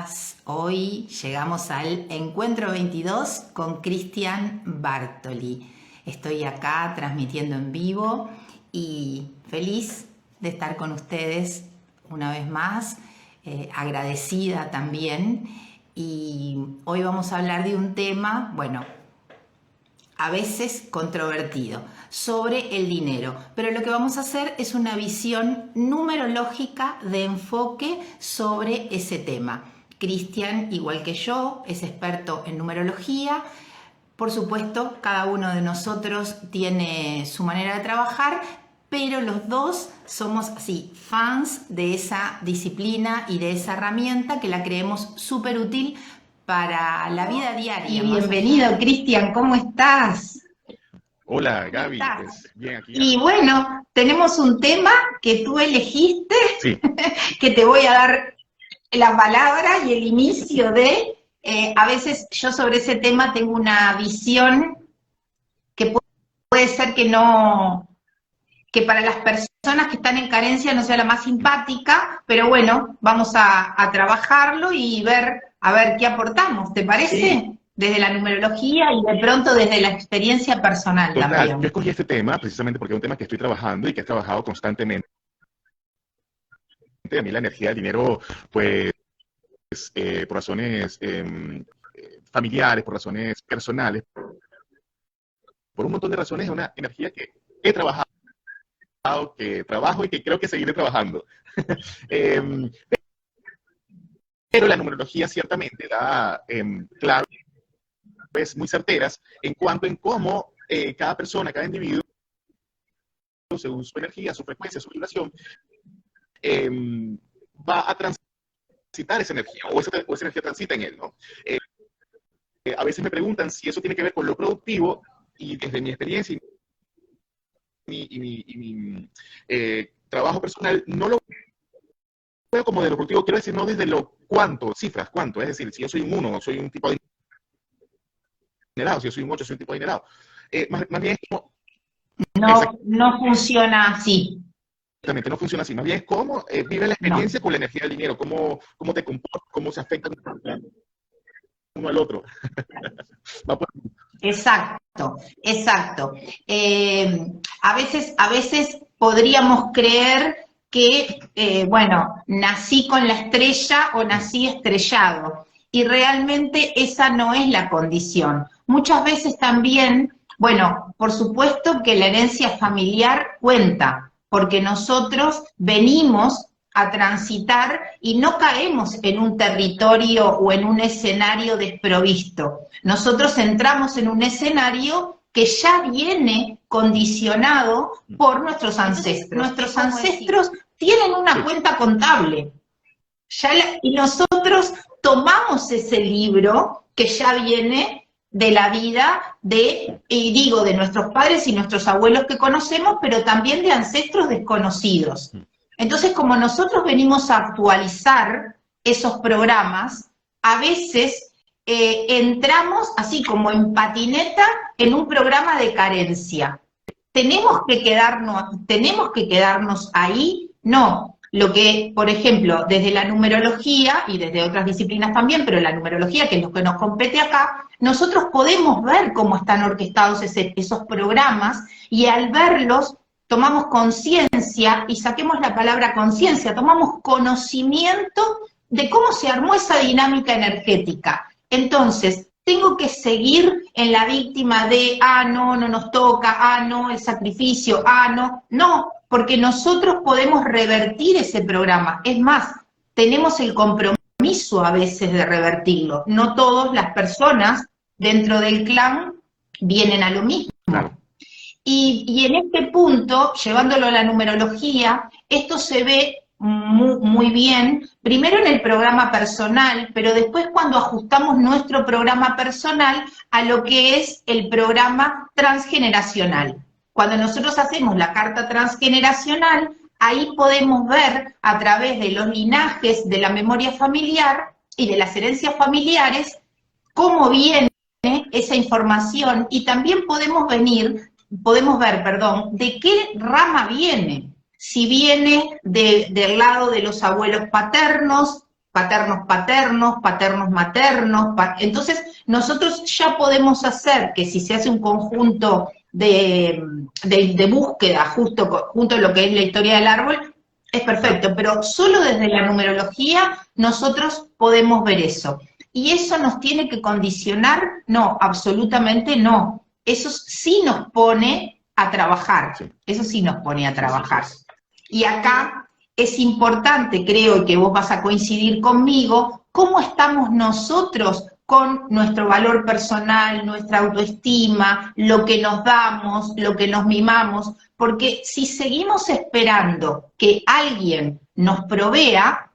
días. Hoy llegamos al encuentro 22 con Cristian Bartoli. Estoy acá transmitiendo en vivo y feliz de estar con ustedes una vez más, agradecida también. Y hoy vamos a hablar de un tema, bueno, a veces controvertido, sobre el dinero. Pero lo que vamos a hacer es una visión numerológica de enfoque sobre ese tema. Cristian, igual que yo, es experto en numerología. Por supuesto, cada uno de nosotros tiene su manera de trabajar, pero los dos somos así, fans de esa disciplina y de esa herramienta que la creemos súper útil para la vida diaria. Y bienvenido, Cristian, ¿cómo estás? Hola, Gaby, pues bien aquí. Y bueno, tenemos un tema que tú elegiste, Sí. que te voy a dar la palabra y el inicio de... a veces yo sobre ese tema tengo una visión que puede ser que no... que para las personas que están en carencia no sea la más simpática, pero bueno, vamos a trabajarlo y ver, a ver qué aportamos, ¿te parece? Sí. Desde la numerología y de pronto desde la experiencia personal Total, también. yo escogí este tema precisamente porque es un tema que estoy trabajando y que he trabajado constantemente. A mí la energía del dinero, pues, por razones familiares, por razones personales, por un montón de razones, es una energía que he trabajado, que trabajo y que creo que seguiré trabajando. Em, pero la numerología ciertamente da claves muy certeras en cuanto en cómo cada persona, cada individuo, según su energía, su frecuencia, su vibración, va a transitar esa energía, o esa energía transita en él, ¿no? A veces me preguntan si eso tiene que ver con lo productivo, y desde mi experiencia y mi trabajo personal, no lo veo como de lo productivo, quiero decir, no desde lo cuánto, cifras, cuánto, es decir, si yo soy un 1, soy un tipo adinerado, si yo soy un 8, soy un tipo adinerado. Más bien es como... No funciona así. Exactamente, no funciona así. Más bien es cómo vive la experiencia con la energía del dinero, cómo te comportas, cómo se afecta uno al otro. Exacto, exacto. A veces podríamos creer que, bueno, nací con la estrella o nací estrellado, y realmente esa no es la condición. Muchas veces también, bueno, por supuesto que la herencia familiar cuenta, porque nosotros venimos a transitar y no caemos en un territorio o en un escenario desprovisto. Nosotros entramos en un escenario que ya viene condicionado por nuestros ancestros. Nuestros ancestros tienen una cuenta contable. Y nosotros tomamos ese libro que ya viene de la vida de nuestros padres y nuestros abuelos que conocemos, pero también de ancestros desconocidos. Entonces, como nosotros venimos a actualizar esos programas, a veces entramos así como en patineta en un programa de carencia. ¿Tenemos que quedarnos ahí? No. Lo que, por ejemplo, desde la numerología y desde otras disciplinas también, pero la numerología, que es lo que nos compete acá, nosotros podemos ver cómo están orquestados esos programas, y al verlos tomamos conciencia, y saquemos la palabra conciencia, tomamos conocimiento de cómo se armó esa dinámica energética. Entonces, tengo que seguir en la víctima de, no nos toca, no, el sacrificio, no, porque nosotros podemos revertir ese programa. Es más, tenemos el compromiso a veces de revertirlo. No todas las personas dentro del clan vienen a lo mismo. Claro. Y en este punto, llevándolo a la numerología, esto se ve muy bien, primero en el programa personal, pero después cuando ajustamos nuestro programa personal a lo que es el programa transgeneracional. Cuando nosotros hacemos la carta transgeneracional, ahí podemos ver a través de los linajes de la memoria familiar y de las herencias familiares cómo viene esa información, y también podemos ver, de qué rama viene. Si viene del lado de los abuelos paternos, paternos paternos, paternos maternos. Entonces, nosotros ya podemos hacer que si se hace un conjunto de búsqueda junto a lo que es la historia del árbol, es perfecto, pero solo desde la numerología nosotros podemos ver eso. ¿Y eso nos tiene que condicionar? No, absolutamente no. Eso sí nos pone a trabajar, eso sí nos pone a trabajar. Y acá es importante, creo que vos vas a coincidir conmigo, cómo estamos nosotros con nuestro valor personal, nuestra autoestima, lo que nos damos, lo que nos mimamos, porque si seguimos esperando que alguien nos provea,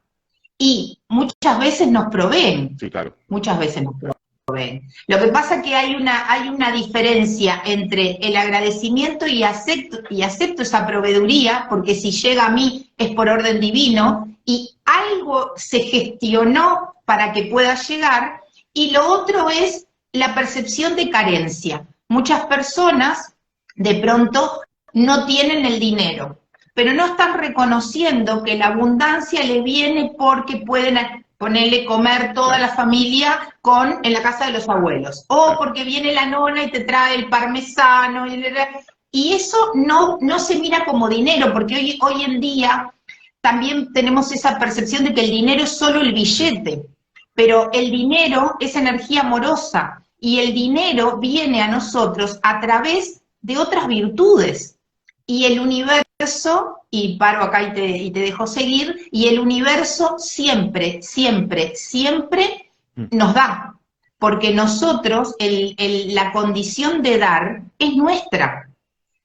y muchas veces nos proveen, sí, claro. Muchas veces nos proveen. Lo que pasa es que hay una diferencia entre el agradecimiento y acepto esa proveeduría, porque si llega a mí es por orden divino, y algo se gestionó para que pueda llegar, y lo otro es la percepción de carencia. Muchas personas, de pronto, no tienen el dinero, pero no están reconociendo que la abundancia le viene porque pueden ponerle comer toda la familia en la casa de los abuelos, o porque viene la nona y te trae el parmesano, y eso no se mira como dinero, porque hoy en día también tenemos esa percepción de que el dinero es solo el billete, pero el dinero es energía amorosa, y el dinero viene a nosotros a través de otras virtudes, y el universo, y paro acá y te dejo seguir, y el universo siempre, siempre, siempre nos da, porque nosotros, la condición de dar es nuestra,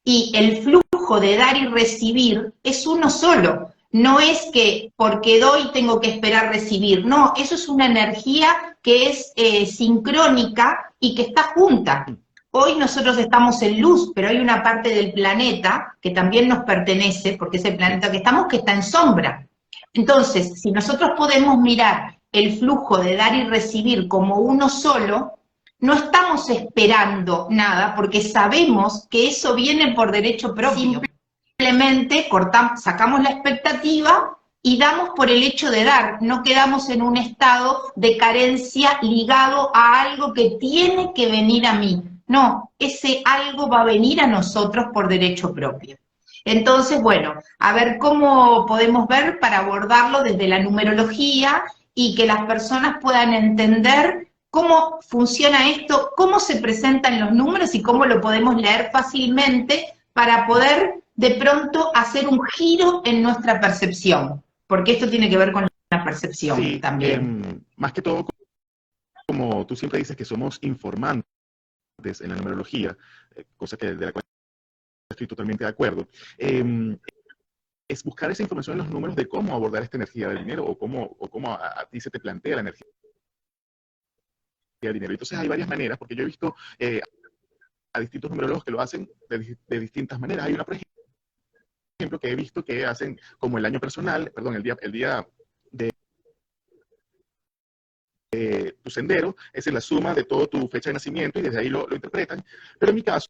y el flujo de dar y recibir es uno solo. No es que porque doy tengo que esperar recibir, no, eso es una energía que es sincrónica y que está junta. Hoy nosotros estamos en luz, pero hay una parte del planeta que también nos pertenece, porque es el planeta que estamos, que está en sombra. Entonces, si nosotros podemos mirar el flujo de dar y recibir como uno solo, no estamos esperando nada, porque sabemos que eso viene por derecho propio. Simplemente sacamos la expectativa y damos por el hecho de dar, no quedamos en un estado de carencia ligado a algo que tiene que venir a mí. No, ese algo va a venir a nosotros por derecho propio. Entonces, bueno, a ver cómo podemos ver para abordarlo desde la numerología y que las personas puedan entender cómo funciona esto, cómo se presentan los números y cómo lo podemos leer fácilmente para poder de pronto hacer un giro en nuestra percepción, porque esto tiene que ver con la percepción también. Más que todo, como tú siempre dices que somos informantes en la numerología, cosa de la cual estoy totalmente de acuerdo, es buscar esa información en los números de cómo abordar esta energía del dinero o cómo a ti se te plantea la energía del dinero. Entonces hay varias maneras, porque yo he visto a distintos numerólogos que lo hacen de distintas maneras. Hay una, por ejemplo, que he visto que hacen como el año personal, perdón, el día de tu sendero, es la suma de toda tu fecha de nacimiento y desde ahí lo interpretan. Pero en mi caso,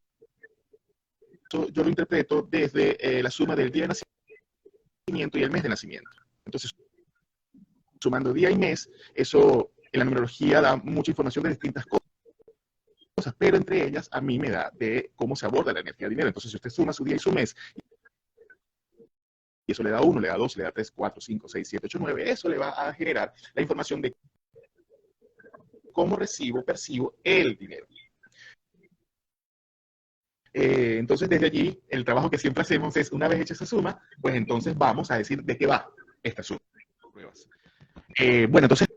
yo lo interpreto desde la suma del día de nacimiento y el mes de nacimiento. Entonces, sumando día y mes, eso en la numerología da mucha información de distintas cosas, pero entre ellas a mí me da de cómo se aborda la energía del dinero. Entonces, si usted suma su día y su mes, y eso le da 1, le da 2, le da 3, 4, 5, 6, 7, 8, 9, eso le va a generar la información de cómo percibo el dinero. Entonces, desde allí, el trabajo que siempre hacemos es, una vez hecha esa suma, pues entonces vamos a decir de qué va esta suma. Bueno, entonces,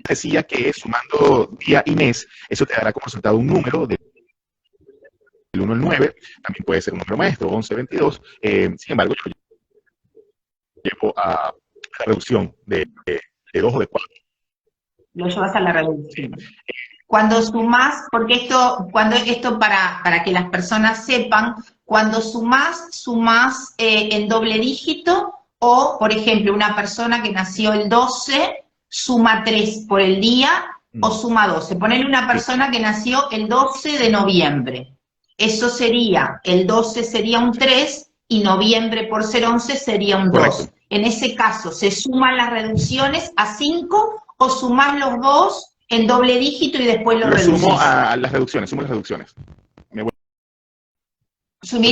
decía que sumando día y mes, eso te dará como resultado un número del 1 al 9, también puede ser un número maestro, 11, 22, sin embargo, yo llevo a la reducción de 2 o de 4. Lo llevas a la reducción. Cuando sumás, porque esto para que las personas sepan, cuando sumás en doble dígito, o, por ejemplo, una persona que nació el 12, suma 3 por el día, o suma 12. Ponele una persona que nació el 12 de noviembre. Eso sería, el 12 sería un 3, y noviembre por ser 11 sería un 2. Correcto. En ese caso, ¿se suman las reducciones a 5 o sumás los dos en doble dígito y después lo reducís? Sumo a las reducciones, sumo las reducciones. Me vuelvo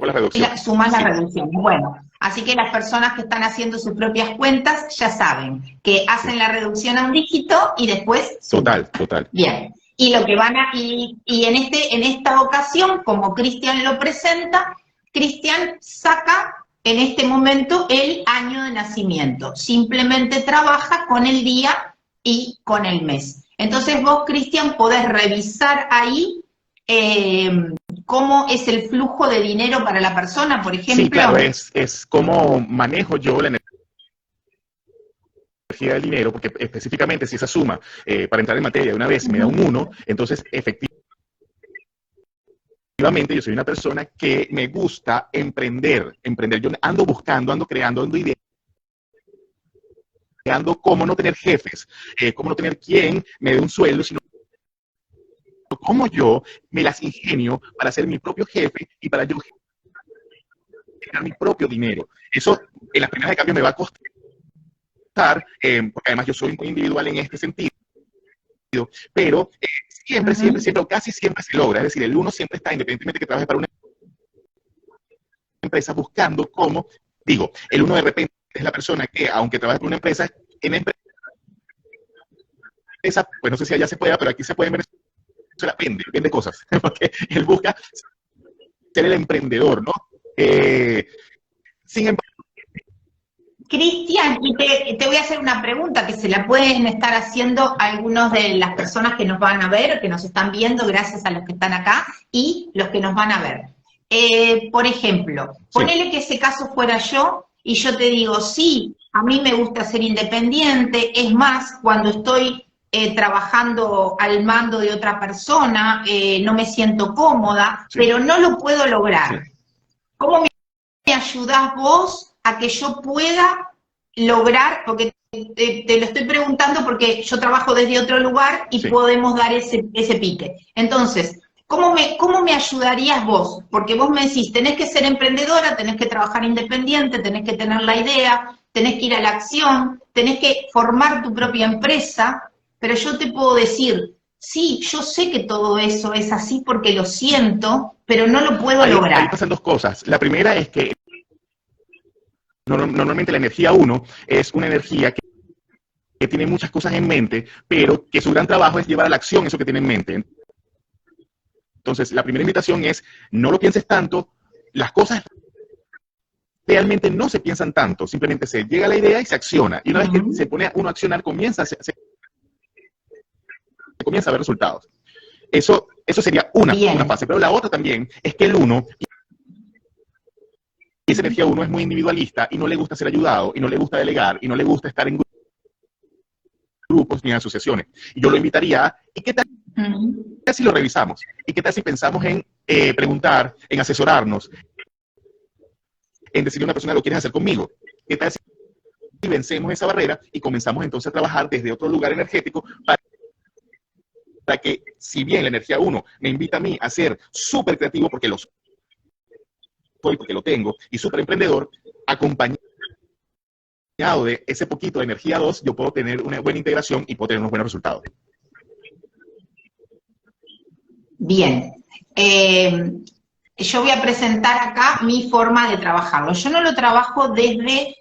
las reducciones. Sumás las reducciones. Bueno, así que las personas que están haciendo sus propias cuentas ya saben que hacen la reducción a un dígito y después suman. Total. Bien. Y lo que van a, y en esta ocasión, como Cristian lo presenta, Cristian saca en este momento el año de nacimiento. Simplemente trabaja con el día y con el mes. Entonces vos, Cristian, podés revisar ahí cómo es el flujo de dinero para la persona, por ejemplo. Sí, claro, es cómo manejo yo la energía del dinero, porque específicamente si esa suma, para entrar en materia de una vez, me da un 1, entonces efectivamente yo soy una persona que me gusta emprender. Yo ando buscando, ando creando, ando ideando cómo no tener jefes, cómo no tener quien me dé un sueldo, sino cómo yo me las ingenio para ser mi propio jefe y para yo generar mi propio dinero. Eso en las primeras de cambio me va a costar, porque además yo soy muy individual en este sentido, pero siempre, o casi siempre se logra. Es decir, el uno siempre está, independientemente que trabaje para una empresa, buscando cómo, el uno de repente es la persona que, aunque trabaje para una empresa, en la empresa, pues no sé si allá se pueda, pero aquí se puede ver, vende cosas, porque él busca ser el emprendedor, ¿no? Sin embargo, Cristian, y te voy a hacer una pregunta que se la pueden estar haciendo algunos de las personas que nos van a ver, que nos están viendo, gracias a los que están acá, y los que nos van a ver. Por ejemplo, ponele que ese caso fuera yo, y yo te digo, sí, a mí me gusta ser independiente, es más, cuando estoy trabajando al mando de otra persona, no me siento cómoda, pero no lo puedo lograr. ¿Cómo me ayudás vos a que yo pueda lograr, porque te lo estoy preguntando porque yo trabajo desde otro lugar y podemos dar ese pique? Entonces, ¿cómo me ayudarías vos? Porque vos me decís, tenés que ser emprendedora, tenés que trabajar independiente, tenés que tener la idea, tenés que ir a la acción, tenés que formar tu propia empresa, pero yo te puedo decir, sí, yo sé que todo eso es así porque lo siento, pero no lo puedo lograr. Ahí pasan dos cosas. La primera es que normalmente la energía 1 es una energía que tiene muchas cosas en mente, pero que su gran trabajo es llevar a la acción eso que tiene en mente. Entonces, la primera invitación es, no lo pienses tanto, las cosas realmente no se piensan tanto, simplemente se llega a la idea y se acciona. Y una vez que se pone uno a accionar, comienza a ver resultados. Eso sería una fase, pero la otra también es que el 1... esa energía 1 es muy individualista y no le gusta ser ayudado, y no le gusta delegar, y no le gusta estar en grupos ni en asociaciones. Y yo lo invitaría, ¿y qué tal si lo revisamos? ¿Y qué tal si pensamos en preguntar, en asesorarnos, en decirle a una persona, ¿lo quieres hacer conmigo? ¿Qué tal si vencemos esa barrera y comenzamos entonces a trabajar desde otro lugar energético para que, si bien la energía 1 me invita a mí a ser súper creativo porque lo soy, porque lo tengo, y súper emprendedor, acompañado de ese poquito de energía 2, yo puedo tener una buena integración y puedo tener unos buenos resultados. Bien. Yo voy a presentar acá mi forma de trabajarlo. Yo no lo trabajo desde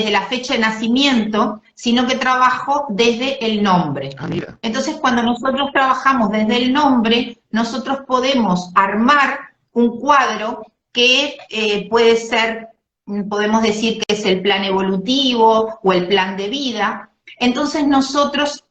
la fecha de nacimiento, sino que trabajo desde el nombre. Mira. Entonces, cuando nosotros trabajamos desde el nombre, nosotros podemos armar un cuadro que puede ser, podemos decir que es el plan evolutivo o el plan de vida. Entonces nosotros,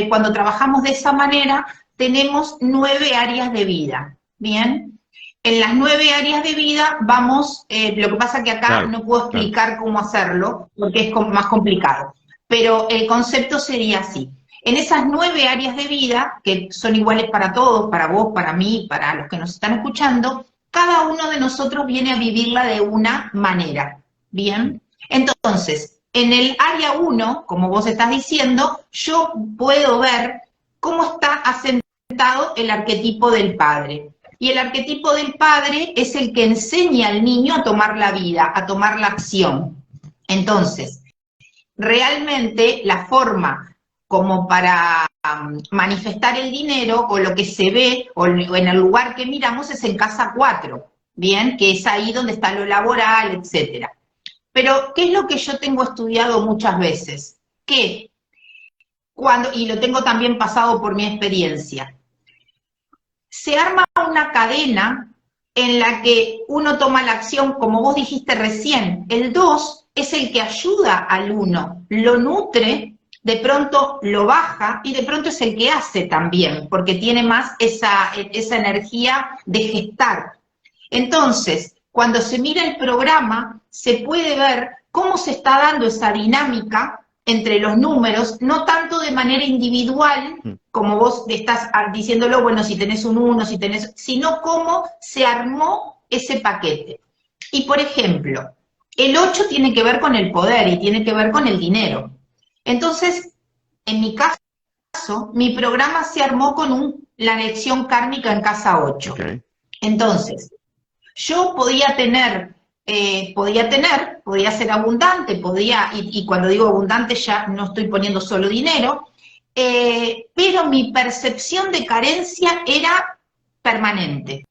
cuando trabajamos de esa manera, tenemos 9 áreas de vida, ¿bien? En las 9 áreas de vida vamos, lo que pasa que acá no puedo explicar cómo hacerlo, porque es más complicado, pero el concepto sería así. En esas 9 áreas de vida, que son iguales para todos, para vos, para mí, para los que nos están escuchando, cada uno de nosotros viene a vivirla de una manera, ¿bien? Entonces, en el área 1, como vos estás diciendo, yo puedo ver cómo está asentado el arquetipo del padre. Y el arquetipo del padre es el que enseña al niño a tomar la vida, a tomar la acción. Entonces, realmente la forma como para manifestar el dinero, o lo que se ve, o en el lugar que miramos, es en casa 4, ¿bien? Que es ahí donde está lo laboral, etcétera. Pero, ¿qué es lo que yo tengo estudiado muchas veces? Que cuando, y lo tengo también pasado por mi experiencia, se arma una cadena en la que uno toma la acción, como vos dijiste recién, el 2 es el que ayuda al 1, lo nutre, de pronto lo baja, y de pronto es el que hace también, porque tiene más esa energía de gestar. Entonces, cuando se mira el programa, se puede ver cómo se está dando esa dinámica entre los números, no tanto de manera individual, como vos estás diciéndolo, bueno, si tenés un 1, si tenés, sino cómo se armó ese paquete. Y, por ejemplo, el 8 tiene que ver con el poder y tiene que ver con el dinero. Entonces, en mi caso, mi programa se armó con la lección kármica en casa 8. Okay. Entonces, yo podía ser abundante, y cuando digo abundante ya no estoy poniendo solo dinero, pero mi percepción de carencia era permanente.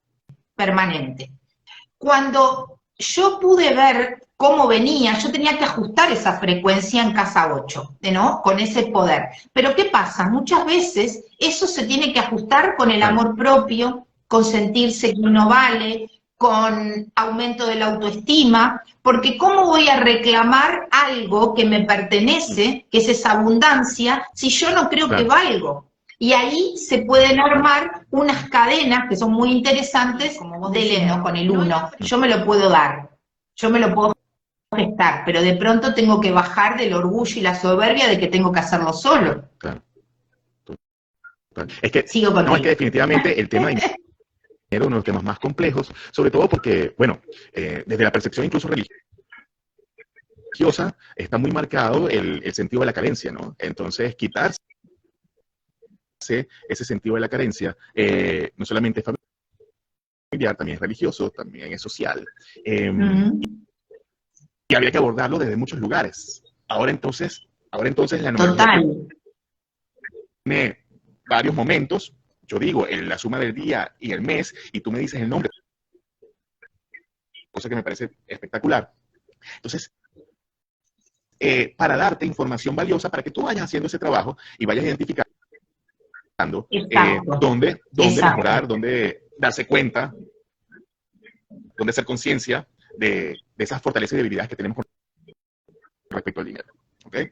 Cuando yo pude ver cómo venía, yo tenía que ajustar esa frecuencia en casa 8, ¿no? Con ese poder. Pero ¿qué pasa? Muchas veces eso se tiene que ajustar con el amor propio, con sentirse que uno vale, con aumento de la autoestima, porque ¿cómo voy a reclamar algo que me pertenece, que es esa abundancia, si yo no creo que valgo? Y ahí se pueden armar unas cadenas que son muy interesantes, como vos decías, ¿no? Con el 1. Yo me lo puedo dar, yo me lo puedo gestar, pero de pronto tengo que bajar del orgullo y la soberbia de que tengo que hacerlo solo. Claro. Es que, es que definitivamente el tema era uno de los temas más complejos, sobre todo porque, bueno, desde la percepción incluso religiosa, está muy marcado el sentido de la carencia, ¿no? Entonces, quitarse ese sentido de la carencia, no solamente es familiar, también es religioso, también es social, y habría que abordarlo desde muchos lugares. Ahora entonces la numerología tiene varios momentos. Yo digo, en la suma del día y el mes, y tú me dices el nombre, cosa que me parece espectacular. Entonces, para darte información valiosa, para que tú vayas haciendo ese trabajo y vayas identificando dónde mejorar, dónde darse cuenta, dónde hacer conciencia de esas fortalezas y debilidades que tenemos con respecto al dinero. ¿Okay?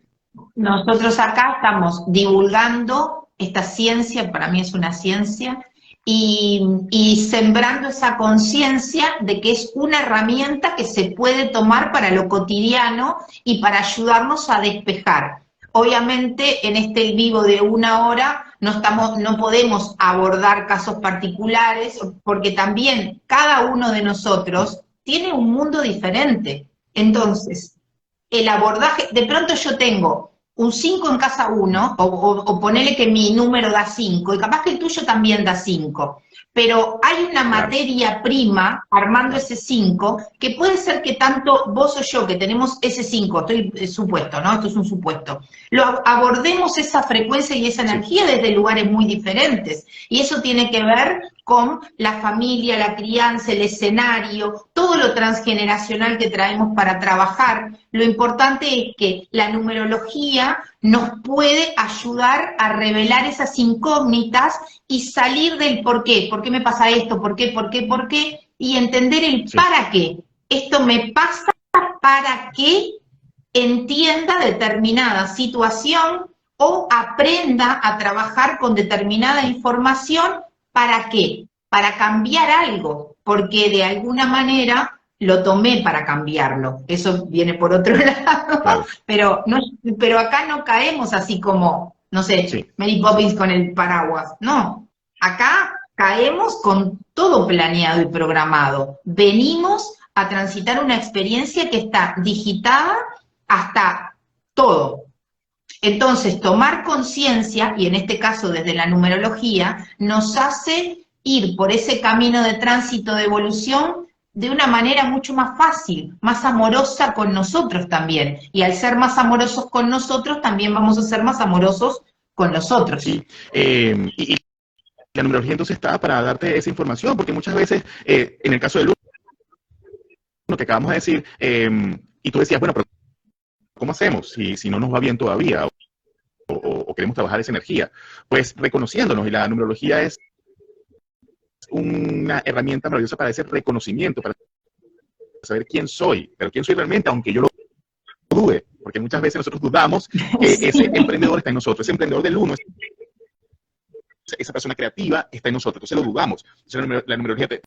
Nosotros acá estamos divulgando esta ciencia, para mí es una ciencia, y sembrando esa conciencia de que es una herramienta que se puede tomar para lo cotidiano y para ayudarnos a despejar. Obviamente en este vivo de 1 hora no podemos abordar casos particulares, porque también cada uno de nosotros tiene un mundo diferente. Entonces, el abordaje, de pronto yo tengo un 5 en casa 1, o ponele que mi número da 5, y capaz que el tuyo también da 5, pero hay una materia prima armando ese 5, que puede ser que tanto vos o yo, que tenemos ese 5, estoy supuesto, ¿no? Esto es un supuesto, abordemos esa frecuencia y esa energía desde lugares muy diferentes, y eso tiene que ver con la familia, la crianza, el escenario, todo lo transgeneracional que traemos para trabajar. Lo importante es que la numerología nos puede ayudar a revelar esas incógnitas y salir del por qué me pasa esto, por qué, y entender el para qué. Esto me pasa para que entienda determinada situación o aprenda a trabajar con determinada información. ¿Para qué? Para cambiar algo, porque de alguna manera lo tomé para cambiarlo. Eso viene por otro lado, pero acá no caemos así como, no sé, Mary Poppins con el paraguas. No, acá caemos con todo planeado y programado. Venimos a transitar una experiencia que está digitada hasta todo. Entonces, tomar conciencia, y en este caso desde la numerología, nos hace ir por ese camino de tránsito de evolución de una manera mucho más fácil, más amorosa con nosotros también. Y al ser más amorosos con nosotros, también vamos a ser más amorosos con los otros. Sí. Y la numerología entonces está para darte esa información, porque muchas veces, en el caso del uno que acabamos de decir, y tú decías, bueno, pero ¿cómo hacemos si no nos va bien todavía o queremos trabajar esa energía? Pues reconociéndonos, y la numerología es una herramienta maravillosa para ese reconocimiento, para saber quién soy, pero quién soy realmente, aunque yo lo dude, porque muchas veces nosotros dudamos que ese emprendedor está en nosotros, ese emprendedor del uno, esa persona creativa está en nosotros, entonces lo dudamos. Entonces la numerología te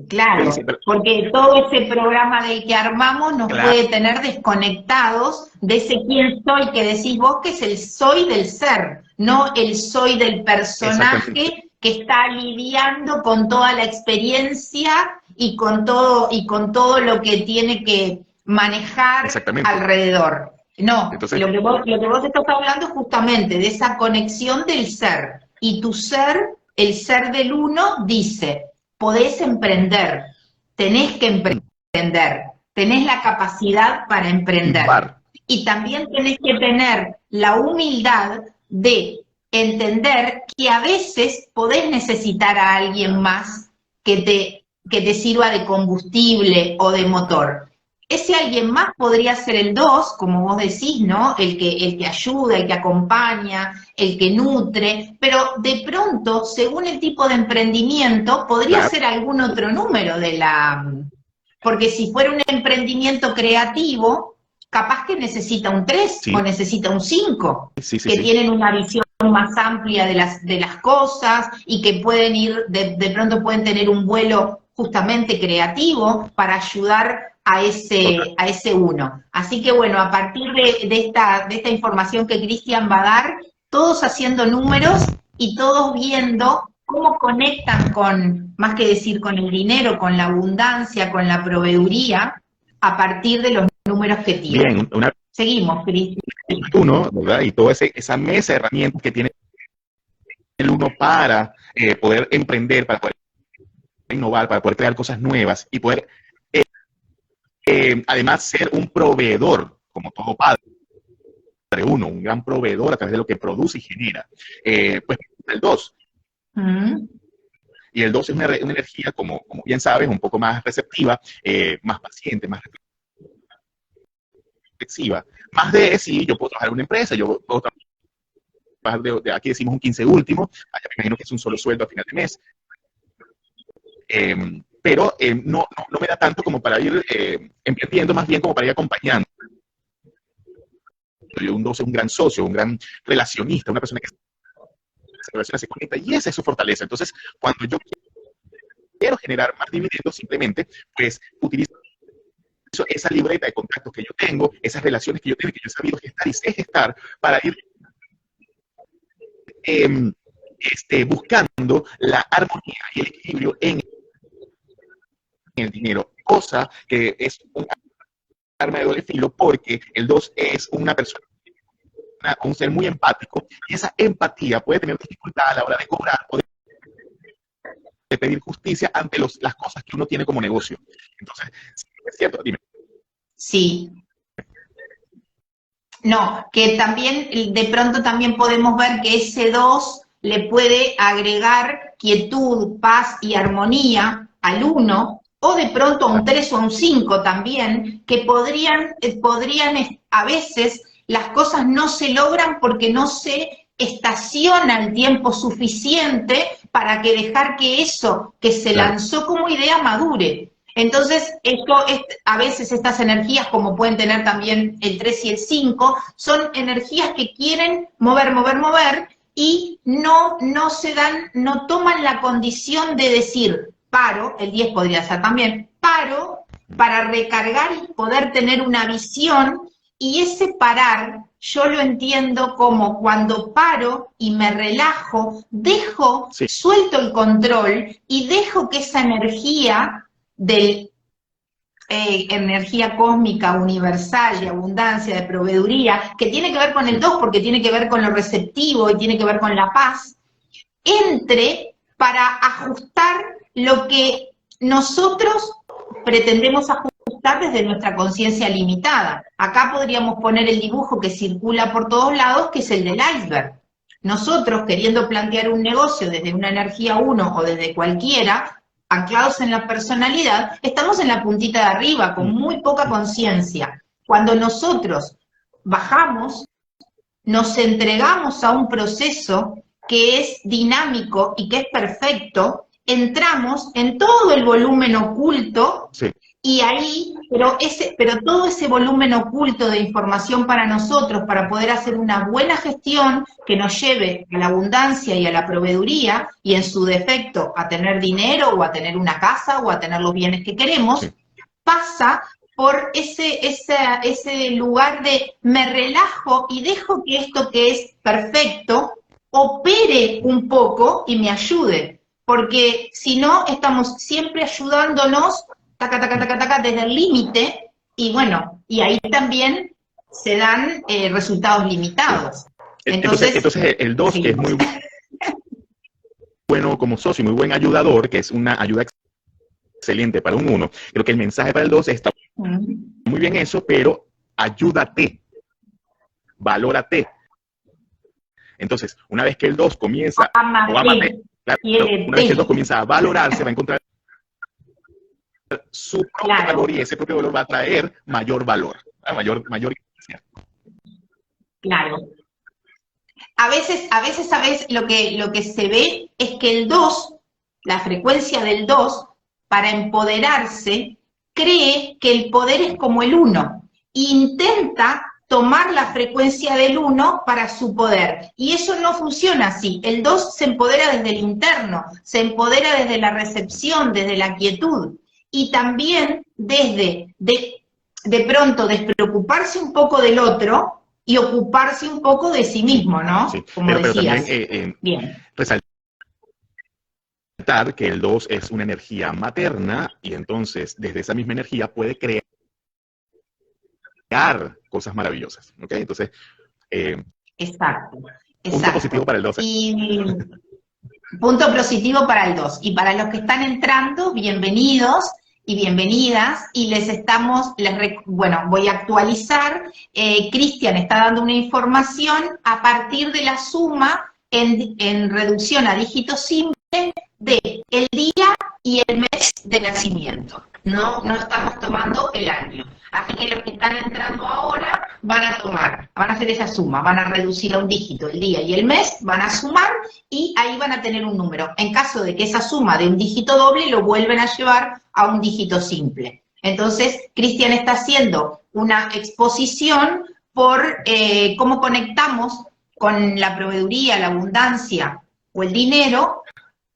Claro, dice, pero, porque todo ese programa del que armamos nos claro, puede tener desconectados de ese quién soy que decís vos, que es el soy del ser, no el soy del personaje que está lidiando con toda la experiencia y con todo lo que tiene que manejar alrededor. No, entonces, lo que vos estás hablando es justamente de esa conexión del ser. Y tu ser, el ser del uno, dice: podés emprender, tenés que emprender, tenés la capacidad para emprender. Y también tenés que tener la humildad de entender que a veces podés necesitar a alguien más que te sirva de combustible o de motor. Ese alguien más podría ser el 2, como vos decís, ¿no? El que ayuda, el que acompaña, el que nutre, pero de pronto, según el tipo de emprendimiento, podría ser algún otro número de la... Porque si fuera un emprendimiento creativo, capaz que necesita un 3 o necesita un 5, que tienen una visión más amplia de las cosas y que pueden ir, de pronto pueden tener un vuelo justamente creativo para ayudar a ese uno. Así que bueno, a partir de esta información que Cristian va a dar, todos haciendo números y todos viendo cómo conectan con, más que decir con el dinero, con la abundancia, con la proveeduría, a partir de los números que tienen. Bien, seguimos, Cristian. Uno, ¿verdad? Y toda esa mesa de herramientas que tiene el uno para poder emprender, para poder innovar, para poder crear cosas nuevas y poder además ser un proveedor, como todo padre, uno, un gran proveedor a través de lo que produce y genera. Pues el 2. Y el 2 es una energía, como bien sabes, un poco más receptiva, más paciente, más reflexiva. Más de si yo puedo trabajar en una empresa, yo puedo trabajar de aquí decimos un 15 último, allá me imagino que es un solo sueldo a final de mes. Pero no me da tanto como para ir emprendiendo, más bien como para ir acompañando. Un 2 es un gran socio, un gran relacionista, una persona que se relaciona, se conecta, y esa es su fortaleza. Entonces, cuando yo quiero generar más dividendos, simplemente, pues, utilizo esa libreta de contactos que yo tengo, esas relaciones que yo tengo, que yo he sabido gestar y sé gestar, para ir buscando la armonía y el equilibrio en el dinero, cosa que es un arma de doble filo, porque el 2 es una persona, un ser muy empático, y esa empatía puede tener dificultad a la hora de cobrar o de pedir justicia ante las cosas que uno tiene como negocio. Entonces, ¿es cierto? Dime. Sí. No, que también, de pronto también podemos ver que ese 2 le puede agregar quietud, paz y armonía al 1, o de pronto a un 3 o a un 5 también, que podrían a veces las cosas no se logran porque no se estaciona el tiempo suficiente para que dejar que eso que se lanzó como idea madure. Entonces, a veces estas energías, como pueden tener también el 3 y el 5, son energías que quieren mover, y no toman la condición de decir, paro, el 10 podría ser también, paro para recargar y poder tener una visión, y ese parar yo lo entiendo como cuando paro y me relajo, suelto el control y dejo que esa energía de energía cósmica, universal, de abundancia, de proveeduría, que tiene que ver con el 2 porque tiene que ver con lo receptivo y tiene que ver con la paz, entre para ajustar lo que nosotros pretendemos ajustar desde nuestra conciencia limitada. Acá podríamos poner el dibujo que circula por todos lados, que es el del iceberg. Nosotros, queriendo plantear un negocio desde una energía 1 o desde cualquiera, anclados en la personalidad, estamos en la puntita de arriba, con muy poca conciencia. Cuando nosotros bajamos, nos entregamos a un proceso que es dinámico y que es perfecto, entramos en todo el volumen oculto, Sí. y ahí, pero todo ese volumen oculto de información para nosotros, para poder hacer una buena gestión que nos lleve a la abundancia y a la proveeduría, y en su defecto a tener dinero, o a tener una casa, o a tener los bienes que queremos, Sí. pasa por ese lugar de me relajo y dejo que esto que es perfecto opere un poco y me ayude, porque si no estamos siempre ayudándonos taca, taca, taca, taca, desde el límite, y bueno, y ahí también se dan resultados limitados. Entonces el 2, sí, que es muy bueno como socio y muy buen ayudador, que es una ayuda excelente para un 1, creo que el mensaje para el 2 está muy bien eso, pero ayúdate, valórate. Entonces, una vez que el 2 comienza, o ámate, claro, una vez que el 2 comienza a valorarse, va a encontrar su propio valor, y ese propio valor va a traer mayor valor, mayor ganancia. Claro. A veces, ¿sabes? Lo que se ve es que el 2, la frecuencia del 2, para empoderarse, cree que el poder es como el 1. Intenta tomar la frecuencia del 1 para su poder. Y eso no funciona así. El 2 se empodera desde el interno, se empodera desde la recepción, desde la quietud. Y también desde, de pronto, despreocuparse un poco del otro y ocuparse un poco de sí mismo, ¿no? Sí, como pero decías. También bien. Resaltar que el 2 es una energía materna, y entonces desde esa misma energía puede crear cosas maravillosas, ¿ok? Entonces, Exacto. punto positivo para el 2. Y punto positivo para el 2. Y para los que están entrando, bienvenidos y bienvenidas, y bueno, voy a actualizar, Cristian está dando una información a partir de la suma en reducción a dígito simple de el día y el mes de nacimiento. No estamos tomando el año. Así que los que están entrando ahora van a hacer esa suma, van a reducir a un dígito el día y el mes, van a sumar y ahí van a tener un número. En caso de que esa suma de un dígito doble, lo vuelven a llevar a un dígito simple. Entonces, Cristian está haciendo una exposición por cómo conectamos con la proveeduría, la abundancia o el dinero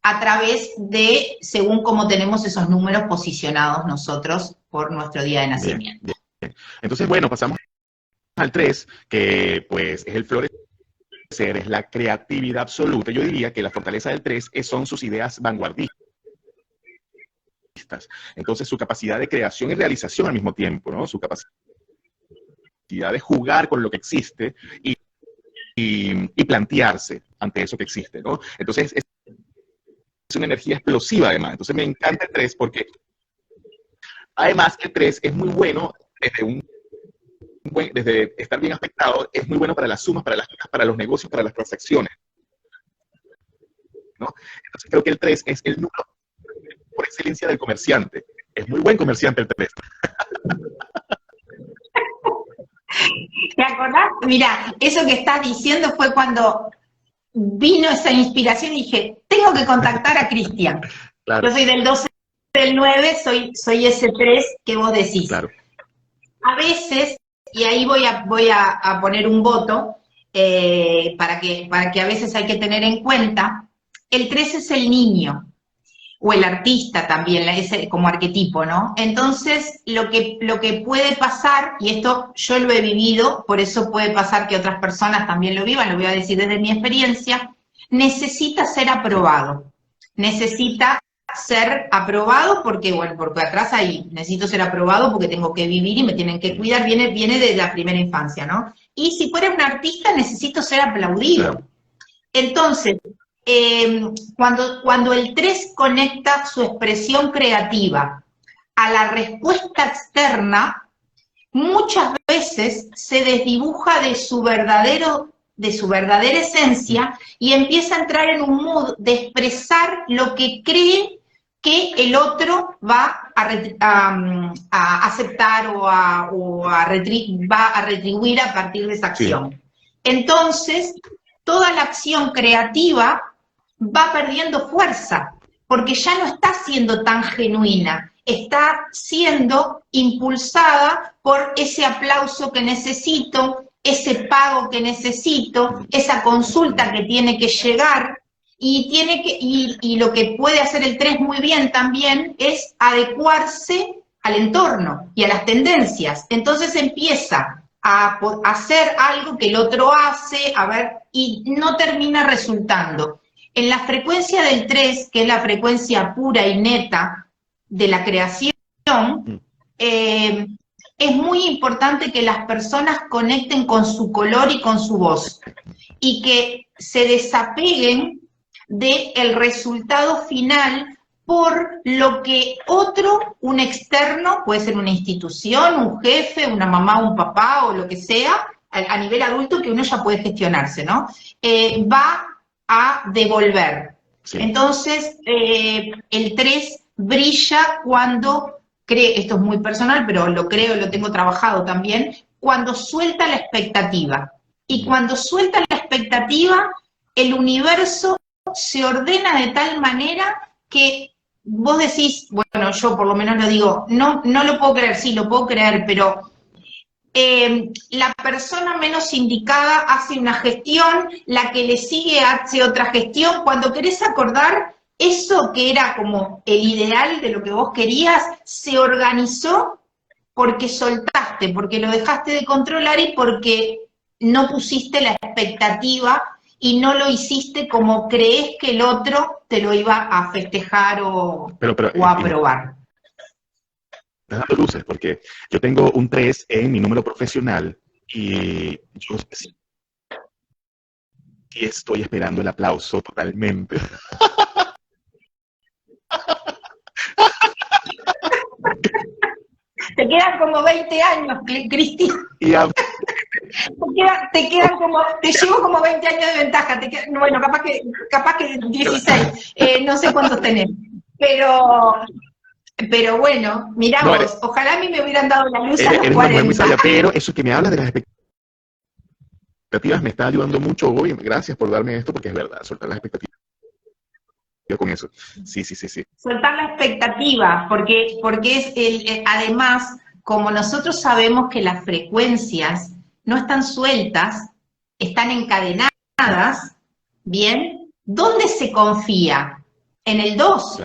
a través de, según cómo tenemos esos números posicionados nosotros por nuestro día de nacimiento. Bien, bien. Entonces, bueno, pasamos al 3, que pues es el florecer, es la creatividad absoluta. Yo diría que la fortaleza del 3 son sus ideas vanguardistas. Entonces, su capacidad de creación y realización al mismo tiempo, ¿no? Su capacidad de jugar con lo que existe y plantearse ante eso que existe, ¿no? Entonces, es una energía explosiva, además. Entonces, me encanta el 3 porque, además, el 3 es muy bueno desde estar bien aspectado, es muy bueno para las sumas, para los negocios, para las transacciones, ¿no? Entonces, creo que el 3 es el número por excelencia del comerciante. Es muy buen comerciante el 3. ¿Te acordás? Mira, eso que estás diciendo fue cuando vino esa inspiración y dije, tengo que contactar a Cristian. Claro. Yo soy del 12 del 9, soy ese 3 que vos decís. Claro. A veces, y ahí voy a poner un voto, para que a veces hay que tener en cuenta, el 3 es el niño, o el artista también, como arquetipo, ¿no? Entonces, lo que puede pasar, y esto yo lo he vivido, por eso puede pasar que otras personas también lo vivan, lo voy a decir desde mi experiencia, necesita ser aprobado. Necesita ser aprobado porque, bueno, porque atrás ahí necesito ser aprobado porque tengo que vivir y me tienen que cuidar, viene de la primera infancia, ¿no? Y si fuera un artista, necesito ser aplaudido. Entonces, cuando el 3 conecta su expresión creativa a la respuesta externa, muchas veces se desdibuja de su verdadera esencia y empieza a entrar en un mood de expresar lo que cree que el otro va a aceptar o va a retribuir a partir de esa acción. Sí. Entonces, toda la acción creativa va perdiendo fuerza, porque ya no está siendo tan genuina, está siendo impulsada por ese aplauso que necesito, ese pago que necesito, esa consulta que tiene que llegar, y lo que puede hacer el 3 muy bien también es adecuarse al entorno y a las tendencias. Entonces empieza a hacer algo que el otro hace, y no termina resultando. En la frecuencia del 3, que es la frecuencia pura y neta de la creación, es muy importante que las personas conecten con su color y con su voz, y que se desapeguen del resultado final por lo que otro, un externo, puede ser una institución, un jefe, una mamá, un papá o lo que sea, a nivel adulto que uno ya puede gestionarse, ¿no? Va a devolver. Sí. Entonces, el 3 brilla cuando cree, esto es muy personal, pero lo creo, lo tengo trabajado también, cuando suelta la expectativa. Y cuando suelta la expectativa, el universo se ordena de tal manera que vos decís, bueno, yo por lo menos lo digo, no lo puedo creer, sí, lo puedo creer, pero la persona menos indicada hace una gestión, la que le sigue hace otra gestión. Cuando querés acordar, eso que era como el ideal de lo que vos querías, se organizó porque soltaste, porque lo dejaste de controlar y porque no pusiste la expectativa y no lo hiciste como crees que el otro te lo iba a festejar o a aprobar. Dando luces, porque yo tengo un 3 en mi número profesional y yo sí estoy esperando el aplauso totalmente. Te quedan como 20 años, Cristi. Te llevo como 20 años de ventaja. Bueno, capaz que 16. No sé cuántos tenés. Pero bueno, mirá no, vos, ojalá a mí me hubieran dado la luz a los 40. Muy sabia, pero eso que me hablas de las expectativas me está ayudando mucho hoy. Gracias por darme esto, porque es verdad, soltar las expectativas. Yo con eso. Sí. Soltar la expectativa, porque es además, como nosotros sabemos que las frecuencias no están sueltas, están encadenadas, ¿bien? ¿Dónde se confía? En el 2.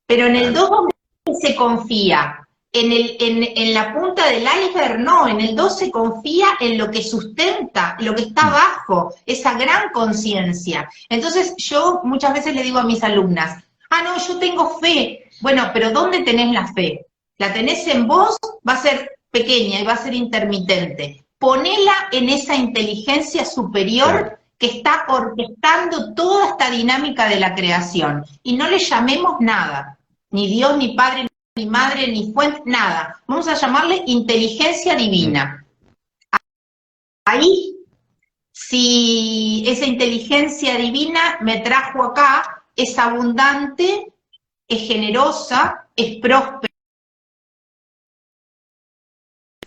Pero en el 2, ¿dónde se confía? En la punta del iceberg, no, en el 2 se confía en lo que sustenta, lo que está abajo, esa gran conciencia. Entonces yo muchas veces le digo a mis alumnas, no, yo tengo fe. Bueno, pero ¿dónde tenés la fe? ¿La tenés en vos? Va a ser pequeña y va a ser intermitente. Ponela en esa inteligencia superior que está orquestando toda esta dinámica de la creación. Y no le llamemos nada, ni Dios, ni Padre, ni Madre, ni fuente, nada. Vamos a llamarle inteligencia divina. Ahí, si esa inteligencia divina me trajo acá, es abundante, es generosa, es próspera.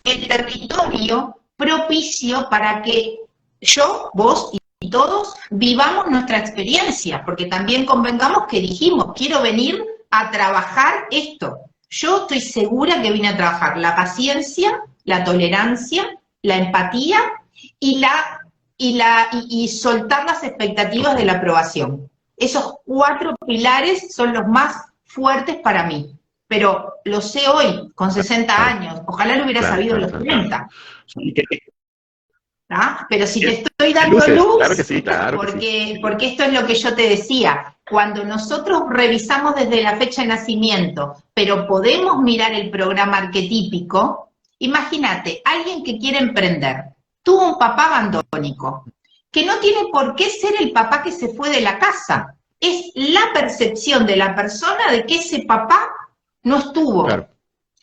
El territorio propicio para que yo, vos y todos vivamos nuestra experiencia, porque también convengamos que dijimos, quiero venir a trabajar esto. Yo estoy segura que vine a trabajar la paciencia, la tolerancia, la empatía y soltar las expectativas de la aprobación. Esos 4 pilares son los más fuertes para mí. Pero lo sé hoy, con 60 años. Ojalá lo hubiera sabido a los 30. Pero si te estoy dando luz, claro que sí, porque esto es lo que yo te decía. Cuando nosotros revisamos desde la fecha de nacimiento, pero podemos mirar el programa arquetípico, imagínate, alguien que quiere emprender, tuvo un papá abandónico, que no tiene por qué ser el papá que se fue de la casa. Es la percepción de la persona de que ese papá no estuvo. Claro.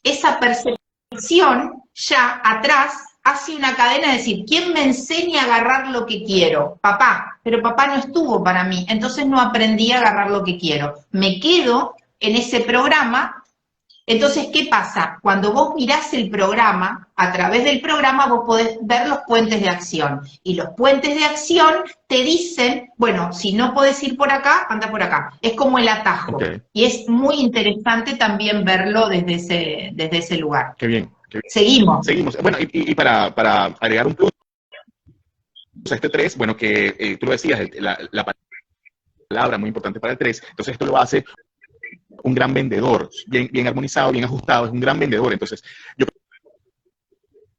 Esa percepción ya atrás hace una cadena de decir, ¿quién me enseña a agarrar lo que quiero? Papá, pero papá no estuvo para mí, entonces no aprendí a agarrar lo que quiero. Me quedo en ese programa. Entonces, ¿qué pasa? Cuando vos mirás el programa, a través del programa vos podés ver los puentes de acción. Y los puentes de acción te dicen, bueno, si no podés ir por acá, anda por acá. Es como el atajo. Okay. Y es muy interesante también verlo desde ese lugar. Qué bien. Qué bien. Seguimos. Bueno, y para agregar un plus a este 3, bueno, que tú lo decías, la palabra muy importante para el 3, entonces esto lo hace un gran vendedor, bien armonizado, bien ajustado, es un gran vendedor. Entonces, yo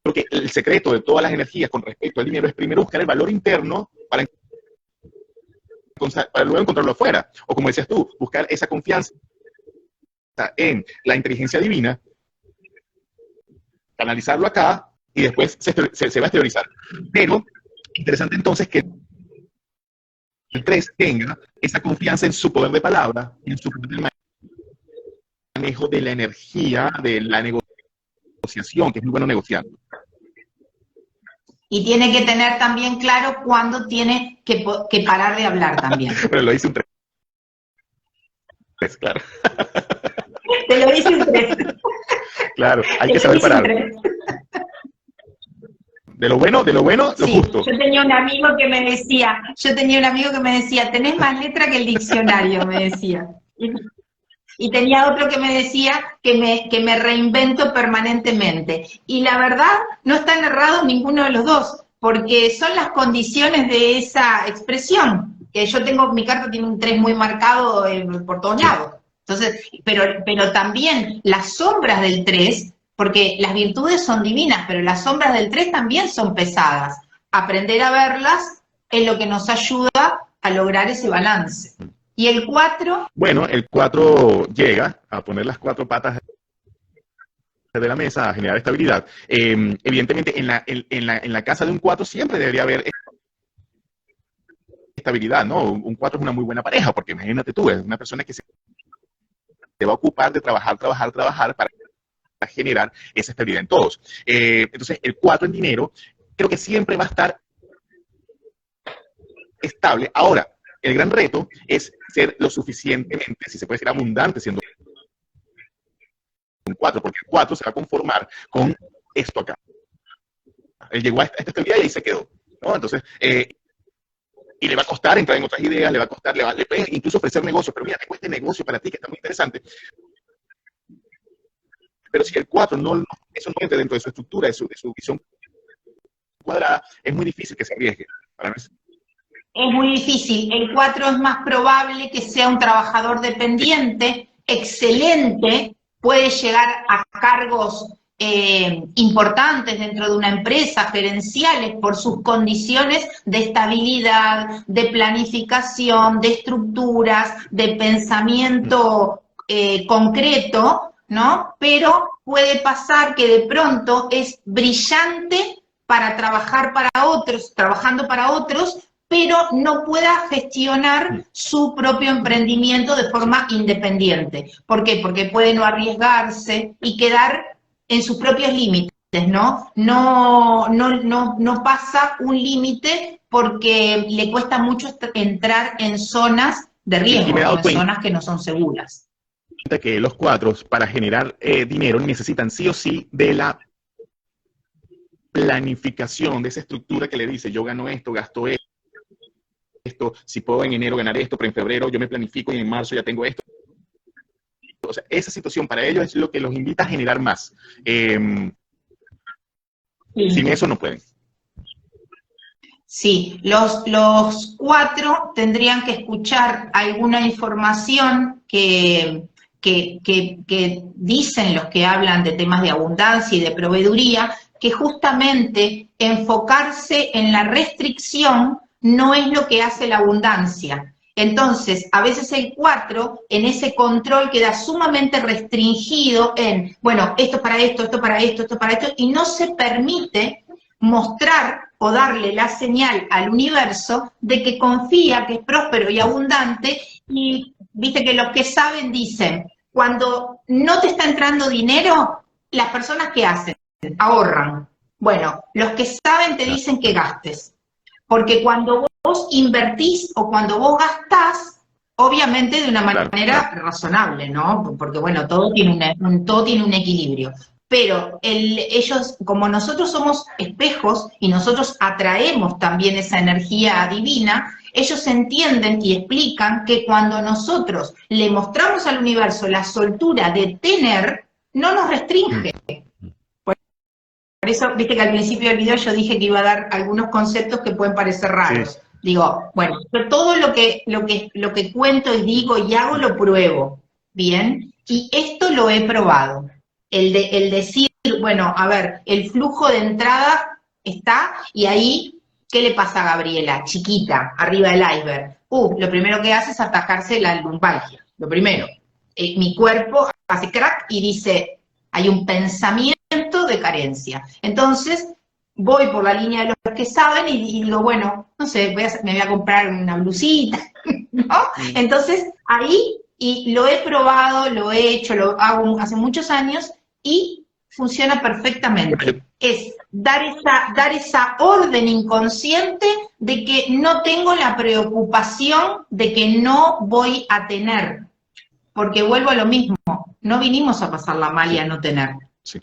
creo que el secreto de todas las energías con respecto al dinero es primero buscar el valor interno para luego encontrarlo afuera. O como decías tú, buscar esa confianza en la inteligencia divina, canalizarlo acá y después se va a exteriorizar. Pero, interesante entonces que el 3 tenga esa confianza en su poder de palabra, en su poder de manejo de la energía, de la negociación, que es muy bueno negociando. Y tiene que tener también claro cuándo tiene que parar de hablar también. Pero lo dice un 3, claro. Te lo dice un 3. Claro, hay que saber parar. De lo bueno, lo sí, justo. Yo tenía un amigo que me decía, tenés más letra que el diccionario, me decía. Y tenía otro que me decía que me reinvento permanentemente. Y la verdad, no están errados ninguno de los dos, porque son las condiciones de esa expresión. Que yo tengo, mi carta tiene un 3 muy marcado por todos lados. Entonces, pero también las sombras del 3, porque las virtudes son divinas, pero las sombras del 3 también son pesadas. Aprender a verlas es lo que nos ayuda a lograr ese balance. ¿Y el 4? Bueno, el 4 llega a poner las 4 patas de la mesa, a generar estabilidad. Evidentemente, en la casa de un 4 siempre debería haber estabilidad, ¿no? Un 4 es una muy buena pareja, porque imagínate tú, es una persona que se va a ocupar de trabajar para generar esa estabilidad en todos. Entonces, el 4 en dinero, creo que siempre va a estar estable. Ahora, el gran reto es ser lo suficientemente, si se puede decir, abundante siendo un 4, porque el 4 se va a conformar con esto acá. Él llegó a esta estabilidad y ahí se quedó, ¿no? Entonces, y le va a costar entrar en otras ideas, le puede incluso ofrecer negocios, pero mira, tengo este negocio para ti que está muy interesante. Pero si el 4 eso no entra dentro de su estructura, de su visión cuadrada, es muy difícil que se arriesgue. Para mí es muy difícil. El 4 es más probable que sea un trabajador dependiente, excelente, puede llegar a cargos importantes dentro de una empresa, gerenciales, por sus condiciones de estabilidad, de planificación, de estructuras, de pensamiento concreto, ¿no? Pero puede pasar que de pronto es brillante para trabajar para otros, trabajando para otros, pero no pueda gestionar su propio emprendimiento de forma independiente. ¿Por qué? Porque puede no arriesgarse y quedar en sus propios límites, ¿no? No pasa un límite porque le cuesta mucho entrar en zonas de riesgo, en zonas que no son seguras. Que los 4, para generar dinero, necesitan sí o sí de la planificación, de esa estructura que le dice, yo gano esto, gasto esto, si puedo en enero ganar esto, pero en febrero yo me planifico y en marzo ya tengo esto. O sea, esa situación para ellos es lo que los invita a generar más. Sin eso no pueden. Sí, los 4 tendrían que escuchar alguna información que dicen los que hablan de temas de abundancia y de proveeduría, que justamente enfocarse en la restricción no es lo que hace la abundancia. Entonces, a veces el 4, en ese control, queda sumamente restringido en, bueno, esto para esto, esto para esto, esto para esto, y no se permite mostrar o darle la señal al universo de que confía, que es próspero y abundante, y viste que los que saben dicen, cuando no te está entrando dinero, las personas que hacen, ahorran. Bueno, los que saben te dicen que gastes, porque cuando vos invertís o cuando vos gastás, obviamente de una manera razonable, ¿no? Porque bueno, todo tiene un equilibrio. Pero ellos, como nosotros somos espejos y nosotros atraemos también esa energía divina, ellos entienden y explican que cuando nosotros le mostramos al universo la soltura de tener, no nos restringe. Por eso, viste que al principio del video yo dije que iba a dar algunos conceptos que pueden parecer raros. Sí. Digo, bueno, yo todo lo que cuento y digo y hago lo pruebo, ¿bien? Y esto lo he probado. El decir, bueno, a ver, el flujo de entrada está, y ahí, ¿qué le pasa a Gabriela? Chiquita, arriba del iceberg. Lo primero que hace es atajarse la lumbalgia, lo primero. Mi cuerpo hace crack y dice, hay un pensamiento de carencia. Entonces, voy por la línea de los que saben y digo, bueno, no sé, me voy a comprar una blusita, ¿no? Entonces, ahí, y lo he probado, lo he hecho, lo hago hace muchos años, y funciona perfectamente. Es dar esa orden inconsciente de que no tengo la preocupación de que no voy a tener. Porque vuelvo a lo mismo, no vinimos a pasarla mal y a no tener. Sí.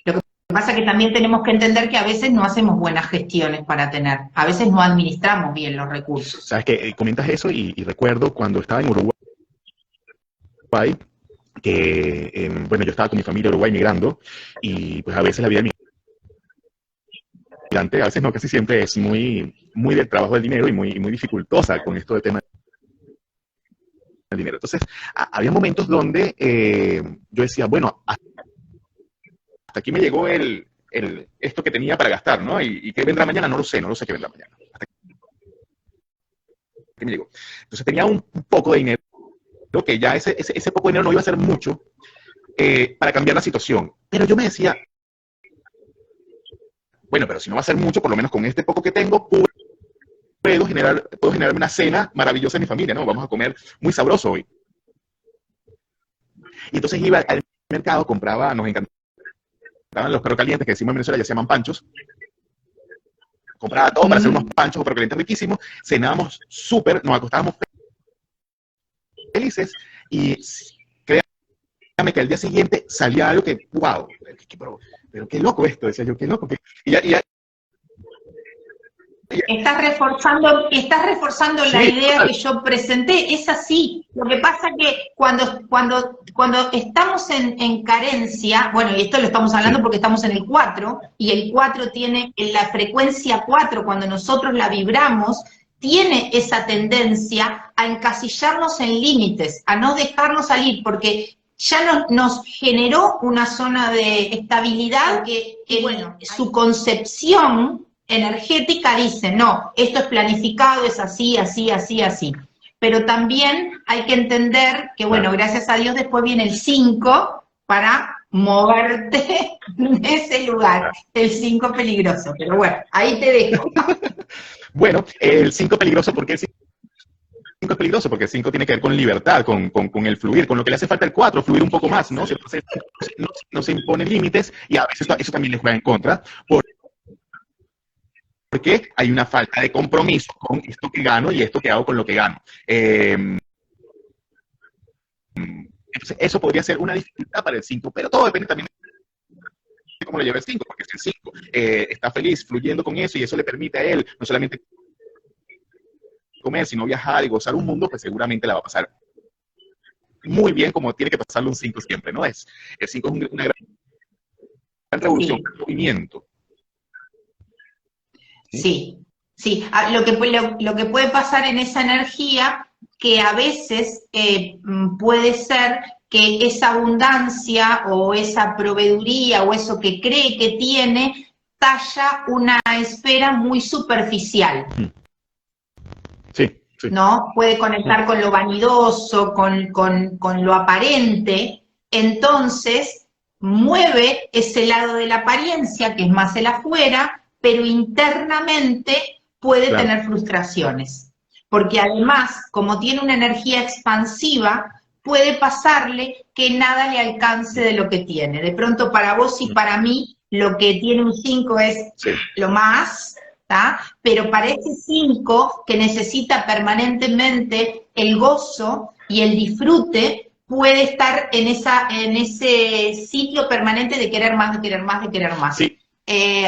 Lo que pasa es que también tenemos que entender que a veces no hacemos buenas gestiones para tener. A veces no administramos bien los recursos. Sabes que comentas eso y recuerdo cuando estaba en Uruguay, que, bueno, yo estaba con mi familia en Uruguay migrando, y pues a veces la vida de migrante, a veces no, casi siempre es muy del trabajo del dinero y muy dificultosa con esto de tema del dinero. Entonces, había momentos donde yo decía, bueno, hasta aquí me llegó esto que tenía para gastar, ¿no? Y ¿qué vendrá mañana? No lo sé qué vendrá mañana. Hasta aquí me llegó. Entonces tenía un poco de dinero, que ya ese poco de dinero no iba a ser mucho para cambiar la situación. Pero yo me decía, bueno, pero si no va a ser mucho, por lo menos con este poco que tengo, puedo generarme una cena maravillosa en mi familia, ¿no? Vamos a comer muy sabroso hoy. Y entonces iba al mercado, compraba, nos encantaban los perros calientes, que decimos en Venezuela ya se llaman panchos. Compraba todo para hacer unos panchos o perros calientes riquísimos. Cenábamos súper, nos acostábamos felices, y créame que al día siguiente salía algo que, wow, pero qué loco esto, decía yo, qué loco. Y ya, Estás reforzando sí, la idea que yo presenté, es así. Lo que pasa que cuando estamos en carencia, bueno, y esto lo estamos hablando porque estamos en el 4, y el 4 tiene la frecuencia 4, cuando nosotros la vibramos, tiene esa tendencia a encasillarnos en límites, a no dejarnos salir, porque ya nos generó una zona de estabilidad que, bueno, su concepción energética dice, no, esto es planificado, es así, así, así, así. Pero también hay que entender que, bueno, gracias a Dios después viene el 5 para moverte de ese lugar, el 5 peligroso. Pero bueno, ahí te dejo. Bueno, el 5 peligroso, ¿por qué el 5 es peligroso? Porque el 5 tiene que ver con libertad, con el fluir, con lo que le hace falta al 4, fluir un poco más, ¿no? No se imponen límites, y a veces eso también le juega en contra, porque hay una falta de compromiso con esto que gano y esto que hago con lo que gano. Entonces, eso podría ser una dificultad para el 5, pero todo depende también de cómo lo lleva el 5, porque si el 5 está feliz fluyendo con eso, y eso le permite a él no solamente comer, sino viajar y gozar un mundo, pues seguramente la va a pasar muy bien, como tiene que pasarlo un 5 siempre, ¿no? El 5 es una gran revolución, un movimiento. Sí. Lo que puede pasar en esa energía, que a veces puede ser que esa abundancia o esa proveeduría o eso que cree que tiene talla una esfera muy superficial. Sí. ¿No? Puede conectar con lo vanidoso, con lo aparente, entonces mueve ese lado de la apariencia, que es más el afuera, pero internamente puede tener frustraciones. Porque además, como tiene una energía expansiva, puede pasarle que nada le alcance de lo que tiene. De pronto para vos y para mí, lo que tiene un 5 es lo más, ¿tá? Pero para ese 5 que necesita permanentemente el gozo y el disfrute, puede estar en ese sitio permanente de querer más, de querer más, de querer más. Sí.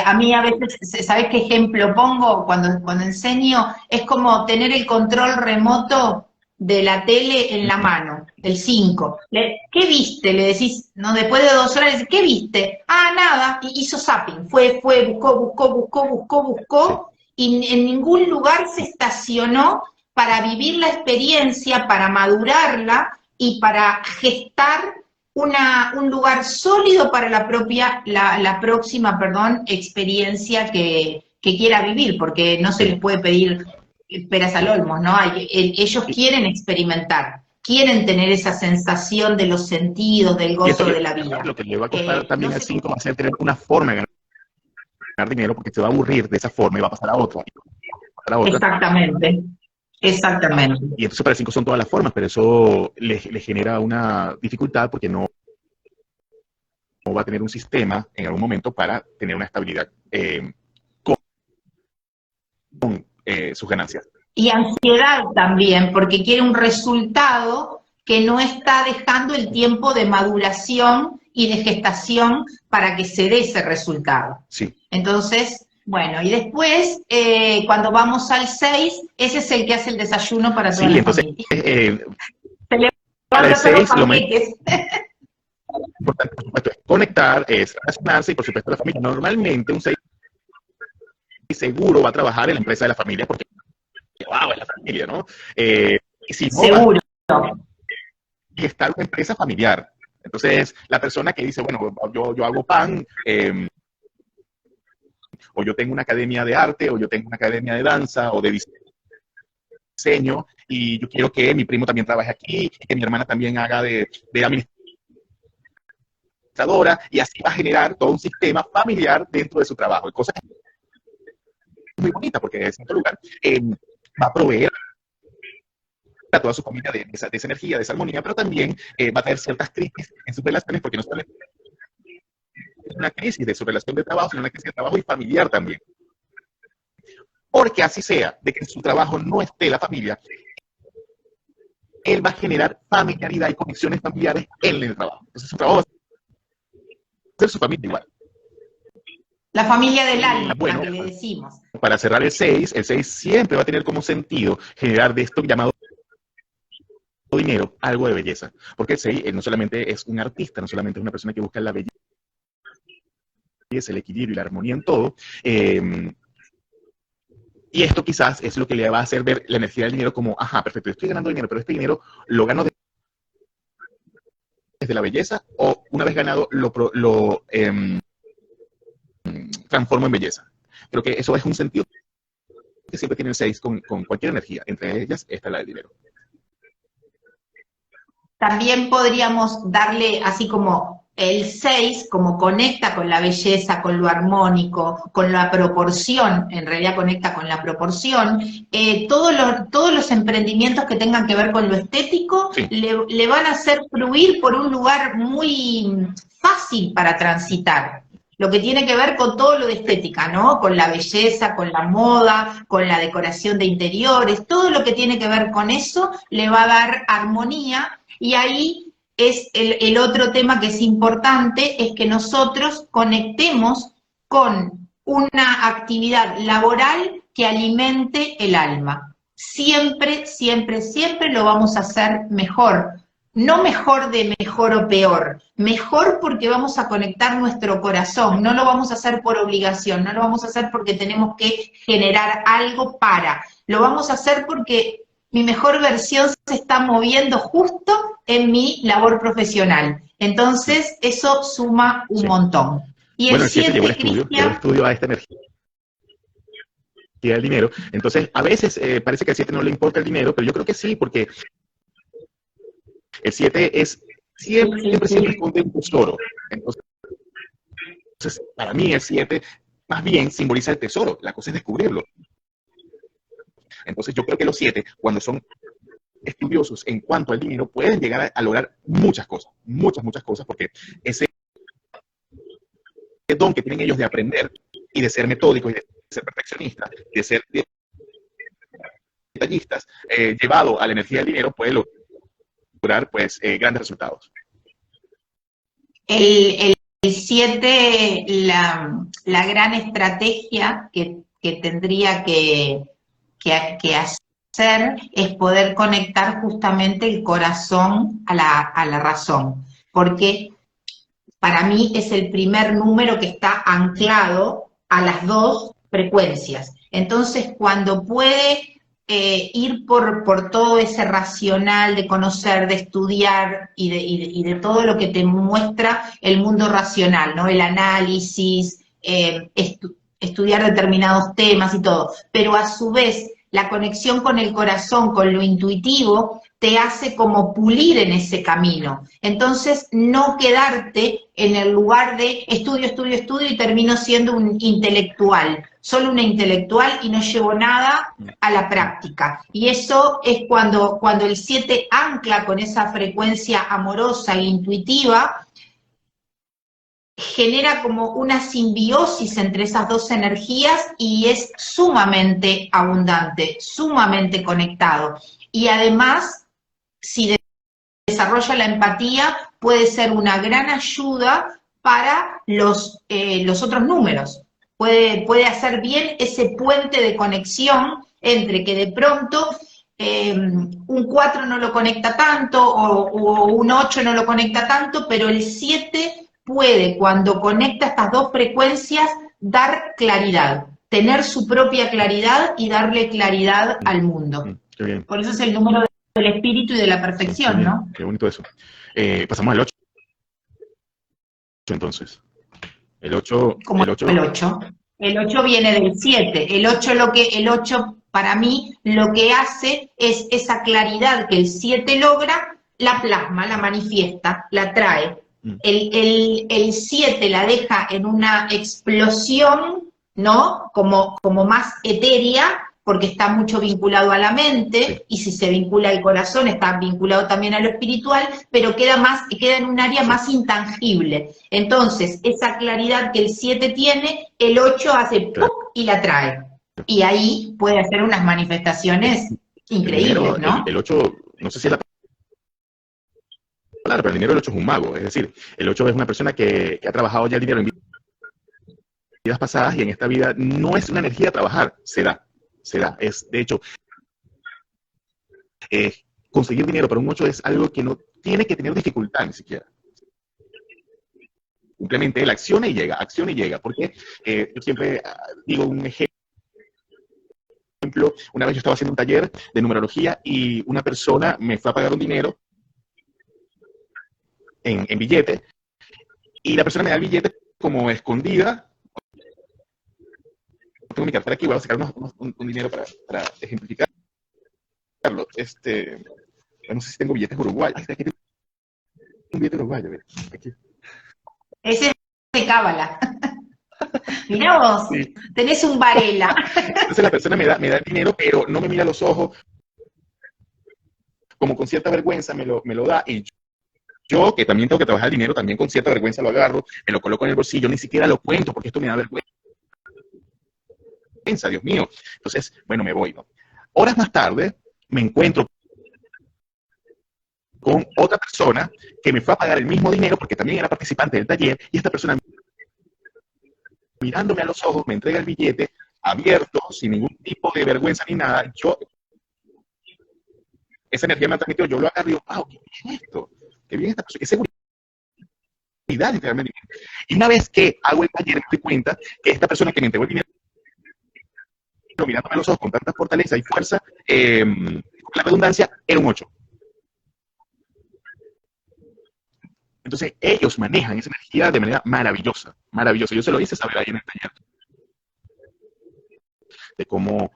A mí a veces, ¿sabés qué ejemplo pongo cuando enseño? Es como tener el control remoto de la tele en la mano, el 5. ¿Qué viste? Le decís, no, después de 2 horas, le decís, ¿qué viste? Ah, nada, y hizo zapping, buscó, y en ningún lugar se estacionó para vivir la experiencia, para madurarla y para gestar un lugar sólido para la próxima experiencia que quiera vivir, porque no se les puede pedir peras al olmo, ¿no? Ellos quieren experimentar, quieren tener esa sensación de los sentidos, del gozo de la vida. Lo que le va a costar también al 5 va a ser tener una forma de ganar dinero, porque se va a aburrir de esa forma y va a pasar a otra. Exactamente. Exactamente. Y entonces para el 5 son todas las formas, pero eso le genera una dificultad porque no va a tener un sistema en algún momento para tener una estabilidad con sus ganancias. Y ansiedad también, porque quiere un resultado que no está dejando el tiempo de maduración y de gestación para que se dé ese resultado. Sí. Entonces, bueno, y después, cuando vamos al 6, ese es el que hace el desayuno para toda la familia. Para el 6, lo más importante, por supuesto, es conectar, es relacionarse y, por supuesto, la familia. Normalmente, un 6 seguro va a trabajar en la empresa de la familia porque, wow, es la familia, ¿no? Y si no, seguro. Y está una empresa familiar. Entonces, la persona que dice, bueno, yo hago pan, o yo tengo una academia de arte, o yo tengo una academia de danza, o de diseño, y yo quiero que mi primo también trabaje aquí, que mi hermana también haga de administradora, y así va a generar todo un sistema familiar dentro de su trabajo. Y cosa muy bonita, porque en cierto lugar va a proveer a toda su familia de esa energía, de esa armonía, pero también va a tener ciertas crisis en sus relaciones, porque no solamente es una crisis de su relación de trabajo, sino una crisis de trabajo y familiar también. Porque así sea, de que en su trabajo no esté la familia, él va a generar familiaridad y conexiones familiares en el trabajo. Entonces su trabajo va a ser su familia igual. La familia del alma, bueno, que le decimos. Para cerrar el 6 siempre va a tener como sentido generar de esto llamado dinero algo de belleza. Porque el 6 no solamente es un artista, no solamente es una persona que busca la belleza, el equilibrio y la armonía en todo. Y esto quizás es lo que le va a hacer ver la energía del dinero como, ajá, perfecto, yo estoy ganando dinero, pero este dinero lo gano desde la belleza, o una vez ganado lo transformo en belleza. Creo que eso es un sentido que siempre tiene el 6 con cualquier energía. Entre ellas está la del dinero. También podríamos darle, así como el 6, como conecta con la belleza, con lo armónico, con la proporción, en realidad conecta con la proporción, todos los emprendimientos que tengan que ver con lo estético, sí, le van a hacer fluir por un lugar muy fácil para transitar. Lo que tiene que ver con todo lo de estética, ¿no? Con la belleza, con la moda, con la decoración de interiores, todo lo que tiene que ver con eso le va a dar armonía. Y ahí es el otro tema que es importante, es que nosotros conectemos con una actividad laboral que alimente el alma. Siempre, siempre, siempre lo vamos a hacer mejor. No mejor de mejor o peor, mejor porque vamos a conectar nuestro corazón, no lo vamos a hacer por obligación, no lo vamos a hacer porque tenemos que generar algo para, lo vamos a hacer porque mi mejor versión se está moviendo justo en mi labor profesional. Entonces, eso suma un montón. Y bueno, el 7 llevó el estudio a esta energía del dinero. Entonces, a veces parece que al 7 no le importa el dinero, pero yo creo que sí, porque el 7 es siempre esconde un tesoro. Entonces, para mí el 7 más bien simboliza el tesoro, la cosa es descubrirlo. Entonces yo creo que los 7, cuando son estudiosos en cuanto al dinero, pueden llegar a lograr muchas cosas, muchas cosas, porque ese don que tienen ellos de aprender y de ser metódicos y de ser perfeccionistas, de ser detallistas, llevado a la energía del dinero, puede lograr pues grandes resultados. El 7, la gran estrategia que tendría que hacer es poder conectar justamente el corazón a la razón, porque para mí es el primer número que está anclado a las dos frecuencias. Entonces, cuando puede ir por todo ese racional de conocer, de estudiar y de todo lo que te muestra el mundo racional, ¿no? El análisis, estudiar determinados temas y todo, pero a su vez la conexión con el corazón, con lo intuitivo, te hace como pulir en ese camino. Entonces, no quedarte en el lugar de estudio y termino siendo un intelectual, solo una intelectual y no llevo nada a la práctica. Y eso es cuando el 7 ancla con esa frecuencia amorosa e intuitiva, genera como una simbiosis entre esas dos energías y es sumamente abundante, sumamente conectado. Y además, si desarrolla la empatía, puede ser una gran ayuda para los otros números. Puede hacer bien ese puente de conexión entre que de pronto un 4 no lo conecta tanto o un 8 no lo conecta tanto, pero el 7 puede, cuando conecta estas dos frecuencias, dar claridad, tener su propia claridad y darle claridad al mundo. Qué bien. Por eso es el número del espíritu y de la perfección, ¿no? Qué bonito eso. Pasamos al 8. Entonces, el 8... Como el 8. El 8 viene del 7. El 8 para mí lo que hace es esa claridad que el 7 logra, la plasma, la manifiesta, la trae. El 7 la deja en una explosión, ¿no? Como más etérea, porque está mucho vinculado a la mente, y si se vincula al corazón, está vinculado también a lo espiritual, pero queda en un área más intangible. Entonces, esa claridad que el 7 tiene, el 8 hace ¡pum! Y la trae. Y ahí puede hacer unas manifestaciones increíbles, ¿no? El 8, no sé si es la palabra, pero el dinero del 8 es un mago. Es decir, el 8 es una persona que ha trabajado ya el dinero en vidas pasadas y en esta vida no es una energía a trabajar, se da. Es, de hecho, conseguir dinero para un 8 es algo que no tiene que tener dificultad ni siquiera. Simplemente él acciona y llega, porque yo siempre digo un ejemplo. Una vez yo estaba haciendo un taller de numerología y una persona me fue a pagar un dinero en billete, y la persona me da el billete como escondida. Tengo mi cartera aquí, voy a sacar un dinero para ejemplificarlo. No sé si tengo billetes uruguayos. Aquí tengo un billete uruguayo, mira, aquí. Ese es de Cábala. Mirá vos, sí. Tenés un Varela. Entonces la persona me da el dinero, pero no me mira a los ojos, como con cierta vergüenza me lo da, y yo, que también tengo que trabajar el dinero, también con cierta vergüenza lo agarro, me lo coloco en el bolsillo, ni siquiera lo cuento, porque esto me da vergüenza, Dios mío. Entonces, bueno, me voy, ¿no? Horas más tarde, me encuentro con otra persona que me fue a pagar el mismo dinero, porque también era participante del taller, y esta persona, mirándome a los ojos, me entrega el billete abierto, sin ningún tipo de vergüenza ni nada. Esa energía me ha transmitido, yo lo agarro y digo, ¡wow! ¿Qué bien esto? ¿Qué bien esta persona? ¿Qué seguridad, literalmente? Y una vez que hago el taller, me doy cuenta que esta persona que me entregó el dinero, mirándome a los ojos con tanta fortaleza y fuerza, con la redundancia, era un 8. Entonces, ellos manejan esa energía de manera maravillosa, maravillosa. Yo se lo hice saber ahí en el taller. De cómo...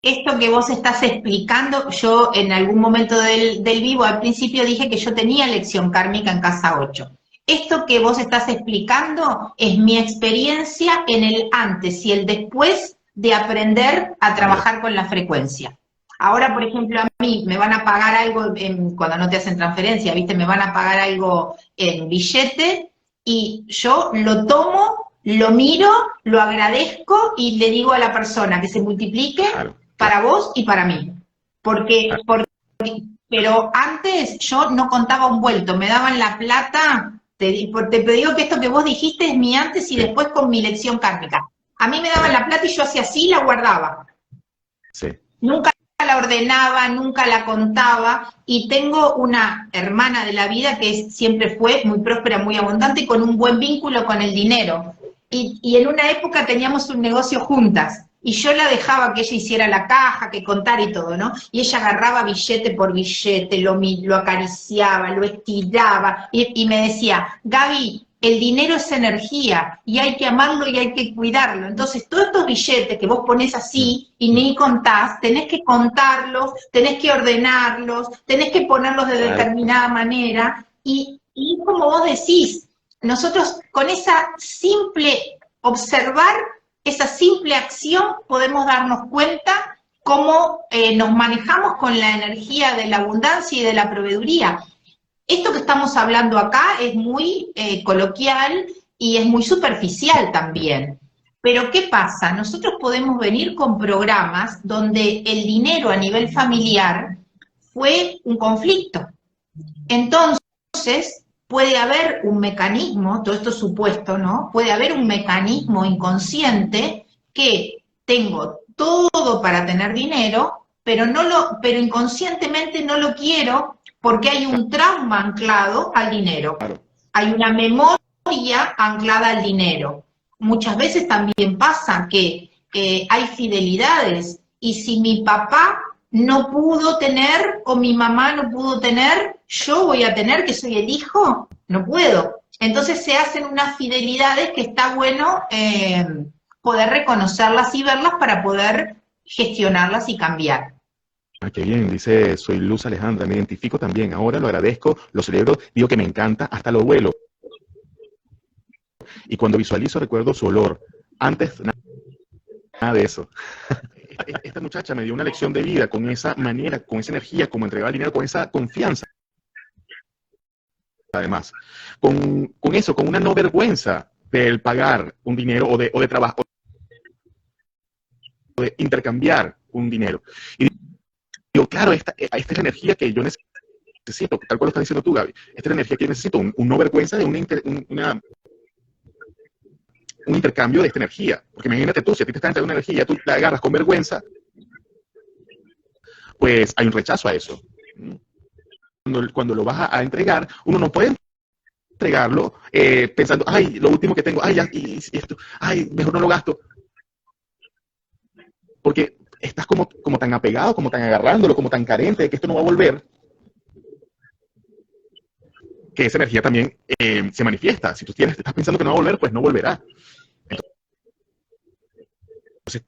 Esto que vos estás explicando, yo en algún momento del vivo, al principio dije que yo tenía lección kármica en casa 8. esto que vos estás explicando es mi experiencia en el antes y el después de aprender a trabajar con la frecuencia. Ahora, por ejemplo, a mí me van a pagar algo cuando no te hacen transferencia, ¿viste? Me van a pagar algo en billete y yo lo tomo, lo miro, lo agradezco y le digo a la persona que se multiplique para vos y para mí. Pero antes yo no contaba un vuelto, me daban la plata, te digo que esto que vos dijiste es mi antes y después con mi lección kármica. A mí me daban la plata y yo hacía así y la guardaba. Sí. Nunca la ordenaba, nunca la contaba, y tengo una hermana de la vida que siempre fue muy próspera, muy abundante y con un buen vínculo con el dinero. Y en una época teníamos un negocio juntas, y yo la dejaba que ella hiciera la caja, que contara y todo, ¿no? Y ella agarraba billete por billete, lo acariciaba, lo estiraba, y me decía, Gaby, el dinero es energía, y hay que amarlo y hay que cuidarlo. Entonces, todos estos billetes que vos ponés así y ni contás, tenés que contarlos, tenés que ordenarlos, tenés que ponerlos de determinada manera, y como vos decís, nosotros con esa simple observar, esa simple acción, podemos darnos cuenta cómo nos manejamos con la energía de la abundancia y de la proveeduría. Esto que estamos hablando acá es muy coloquial y es muy superficial también. Pero ¿qué pasa? Nosotros podemos venir con programas donde el dinero a nivel familiar fue un conflicto. Entonces, puede haber un mecanismo, todo esto es supuesto, ¿no? Puede haber un mecanismo inconsciente que tengo todo para tener dinero, pero inconscientemente no lo quiero porque hay un trauma anclado al dinero. Hay una memoria anclada al dinero. Muchas veces también pasa que hay fidelidades, y si mi papá no pudo tener o mi mamá no pudo tener, yo voy a tener, que soy el hijo, no puedo. Entonces se hacen unas fidelidades que está bueno poder reconocerlas y verlas para poder gestionarlas y cambiar. Qué bien, dice, soy Luz Alejandra, me identifico también, ahora lo agradezco, lo celebro, digo que me encanta, hasta lo vuelo. Y cuando visualizo recuerdo su olor, antes nada de eso. Esta muchacha me dio una lección de vida con esa manera, con esa energía, como entregaba el dinero, con esa confianza. Además, con eso, con una no vergüenza del pagar un dinero o de trabajo, o de intercambiar un dinero. Y digo, claro, esta es la energía que yo necesito, tal cual lo estás diciendo tú, Gaby. Esta es la energía que yo necesito, un no vergüenza de un intercambio de esta energía. Porque imagínate tú, si a ti te está entrando una energía, tú la agarras con vergüenza, pues hay un rechazo a eso. Cuando lo vas a entregar, uno no puede entregarlo pensando, ay, lo último que tengo, ay, ya, y esto, ay, mejor no lo gasto. Porque estás como tan apegado, como tan agarrándolo, como tan carente de que esto no va a volver, que esa energía también se manifiesta. Si tú estás pensando que no va a volver, pues no volverá. Entonces,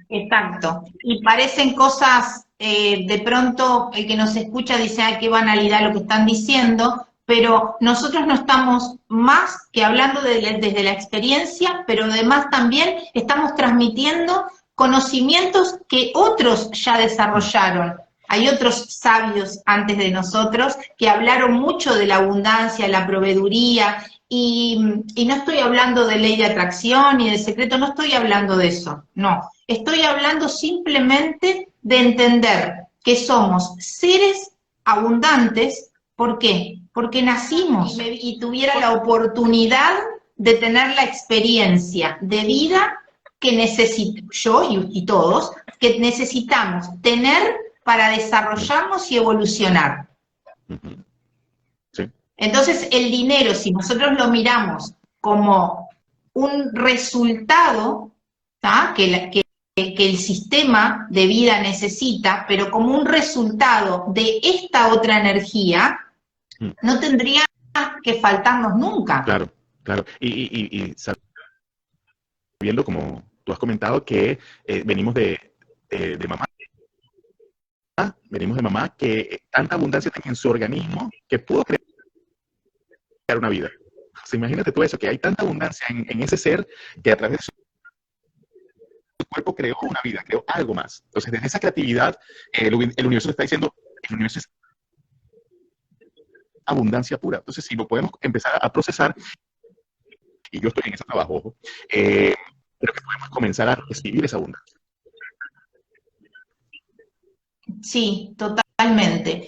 Exacto. Y parecen cosas, de pronto el que nos escucha dice, ay, qué banalidad lo que están diciendo, pero nosotros no estamos más que hablando desde la experiencia, pero además también estamos transmitiendo conocimientos que otros ya desarrollaron. Hay otros sabios antes de nosotros que hablaron mucho de la abundancia, la proveeduría, y no estoy hablando de ley de atracción ni de secreto, no estoy hablando de eso, no. Estoy hablando simplemente de entender que somos seres abundantes. ¿Por qué? Porque nacimos y tuviera la oportunidad de tener la experiencia de vida que necesito, yo y todos, que necesitamos tener para desarrollarnos y evolucionar. sí. Entonces, el dinero, si nosotros lo miramos como un resultado, que el sistema de vida necesita, pero como un resultado de esta otra energía, no tendría que faltarnos nunca. Claro. Y sabiendo, como tú has comentado, que venimos de mamá, que tanta abundancia tiene en su organismo que pudo crear una vida. O sea, imagínate tú eso, que hay tanta abundancia en ese ser que a través de su cuerpo creó una vida, creó algo más. Entonces, desde esa creatividad, el universo le está diciendo, el universo es abundancia pura. Entonces, si lo podemos empezar a procesar, y yo estoy en ese trabajo, ojo, creo que podemos comenzar a recibir esa abundancia. Sí, totalmente.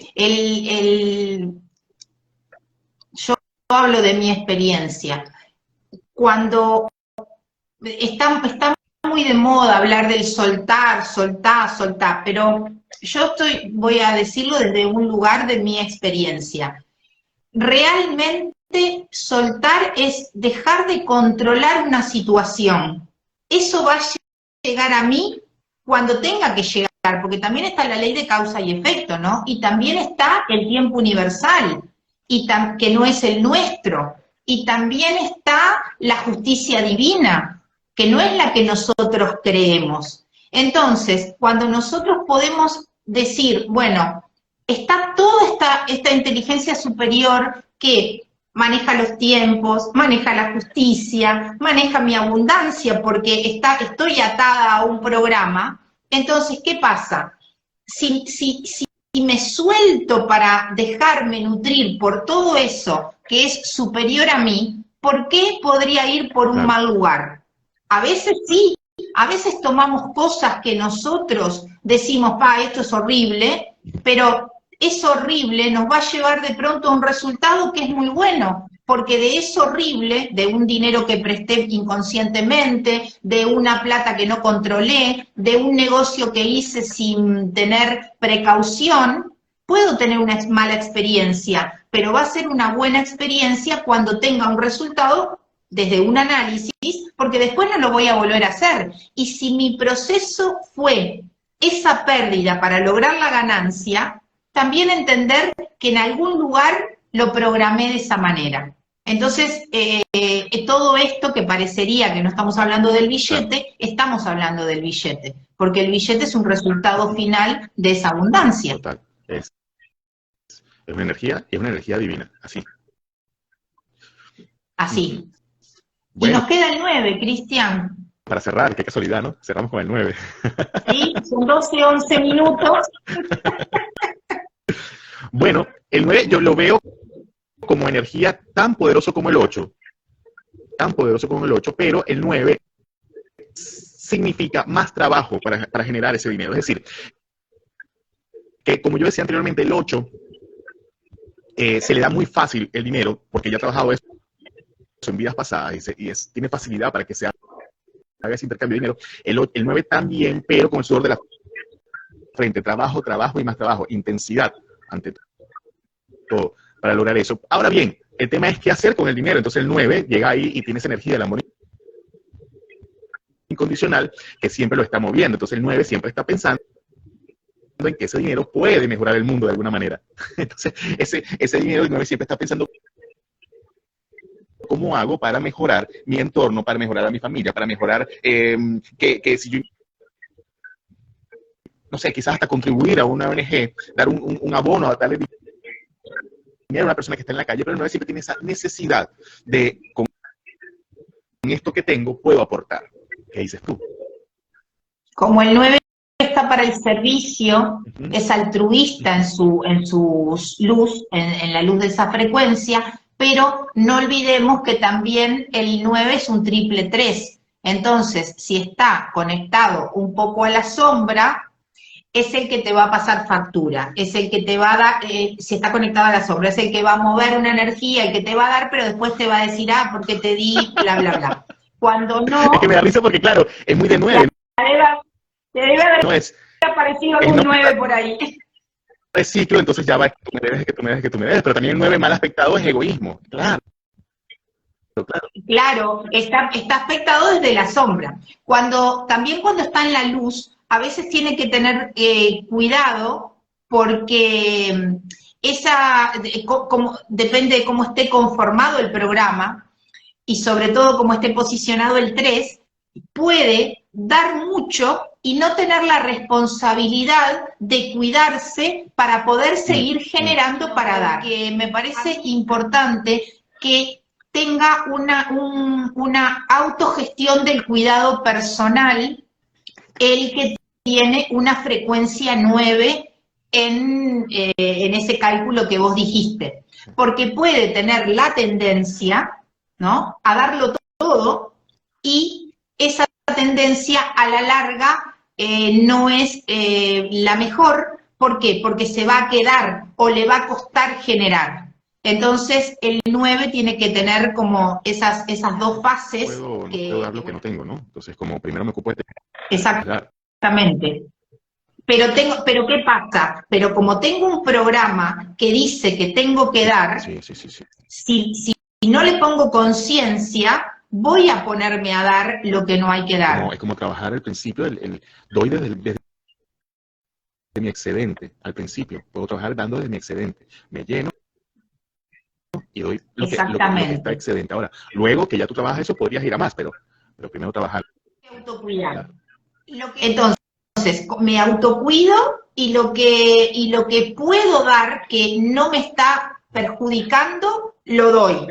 Yo hablo de mi experiencia. Cuando está muy de moda hablar del soltar, soltar, soltar, pero yo voy a decirlo desde un lugar de mi experiencia. Realmente soltar es dejar de controlar una situación. Eso va a llegar a mí cuando tenga que llegar, porque también está la ley de causa y efecto, ¿no? Y también está el tiempo universal, que no es el nuestro. Y también está la justicia divina, que no es la que nosotros creemos. Entonces, cuando nosotros podemos decir, bueno, está toda esta inteligencia superior que maneja los tiempos, maneja la justicia, maneja mi abundancia, porque estoy atada a un programa. Entonces, ¿qué pasa? Si me suelto para dejarme nutrir por todo eso que es superior a mí, ¿por qué podría ir por un mal lugar? A veces sí, a veces tomamos cosas que nosotros decimos, esto es horrible, pero es horrible nos va a llevar de pronto a un resultado que es muy bueno, porque de eso horrible, de un dinero que presté inconscientemente, de una plata que no controlé, de un negocio que hice sin tener precaución, puedo tener una mala experiencia, pero va a ser una buena experiencia cuando tenga un resultado desde un análisis, porque después no lo voy a volver a hacer. Y si mi proceso fue esa pérdida para lograr la ganancia, también entender que en algún lugar lo programé de esa manera. Entonces, todo esto que parecería que no estamos hablando del billete, estamos hablando del billete, porque el billete es un resultado final de esa abundancia. Total. Es una energía y es una energía divina, así. Así. Bueno, y nos queda el 9, Cristian. Para cerrar, qué casualidad, ¿no? Cerramos con el 9. Sí, son 12, 11 minutos. Bueno, el 9 yo lo veo como energía tan poderoso como el 8. Tan poderoso como el 8, pero el 9 significa más trabajo para generar ese dinero. Es decir, que como yo decía anteriormente, el 8 se le da muy fácil el dinero, porque ya ha trabajado eso en vidas pasadas y tiene facilidad para que se haga ese intercambio de dinero. El 9 también, pero con el sudor de la frente, trabajo, trabajo y más trabajo, intensidad ante todo para lograr eso. Ahora bien, el tema es qué hacer con el dinero. Entonces el 9 llega ahí y tiene esa energía del amor incondicional que siempre lo está moviendo. Entonces el 9 siempre está pensando en que ese dinero puede mejorar el mundo de alguna manera. Entonces ese dinero del 9 siempre está pensando cómo hago para mejorar mi entorno, para mejorar a mi familia, para mejorar que si yo, no sé, quizás hasta contribuir a una ONG, dar un abono, a darle dinero a una persona que está en la calle, pero el 9 siempre tiene esa necesidad de, con esto que tengo, puedo aportar. ¿Qué dices tú? Como el 9 está para el servicio, es altruista en su luz, en la luz de esa frecuencia, pero no olvidemos que también el 9 es un triple 3. Entonces, si está conectado un poco a la sombra, es el que te va a pasar factura, es el que te va a dar, si está conectado a la sombra, es el que va a mover una energía, el que te va a dar, pero después te va a decir, porque te di, bla, bla, bla. Cuando no... Es que me da risa porque, claro, es muy de 9. Te debe haber no es, aparecido algún 9 por ahí. Es ciclo, entonces ya va, que tú me debes, que tú me debes, que tú me debes, pero también el 9 mal aspectado es egoísmo, claro. Claro, está afectado desde la sombra. También cuando está en la luz, a veces tiene que tener cuidado porque depende de cómo esté conformado el programa y sobre todo cómo esté posicionado el 3, puede dar mucho y no tener la responsabilidad de cuidarse para poder seguir generando para dar. Que me parece importante que tenga una autogestión del cuidado personal, el que tiene una frecuencia 9 en ese cálculo que vos dijiste, porque puede tener la tendencia, ¿no?, a darlo todo, y esa tendencia a la larga no es la mejor. ¿Por qué? Porque se va a quedar o le va a costar generar. Entonces, el 9 tiene que tener como esas dos fases. No puedo dar lo que no tengo, ¿no? Entonces, como primero me ocupo de... Exactamente. Pero ¿qué pasa? Pero como tengo un programa que dice que tengo que dar, si no le pongo conciencia, voy a ponerme a dar lo que no hay que dar. Es como trabajar al principio, doy desde mi excedente, al principio. Puedo trabajar dando desde mi excedente. Me lleno y doy lo que está excedente. Ahora, luego que ya tú trabajas eso, podrías ir a más, pero primero trabajar. Autocuidar. Entonces, me autocuido y lo que puedo dar, que no me está perjudicando, lo doy.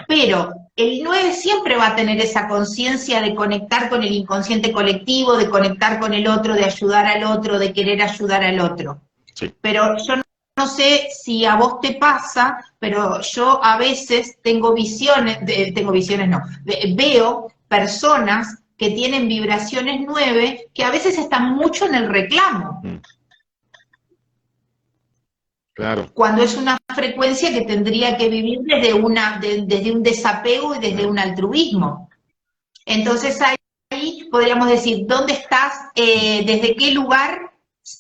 Pero el 9 siempre va a tener esa conciencia de conectar con el inconsciente colectivo, de conectar con el otro, de ayudar al otro, de querer ayudar al otro. Sí. Pero yo no sé si a vos te pasa, pero yo a veces veo personas que tienen vibraciones 9, que a veces están mucho en el reclamo. Claro. Cuando es una frecuencia que tendría que vivir desde un desapego y desde un altruismo. Entonces ahí podríamos decir, ¿dónde estás? ¿Desde qué lugar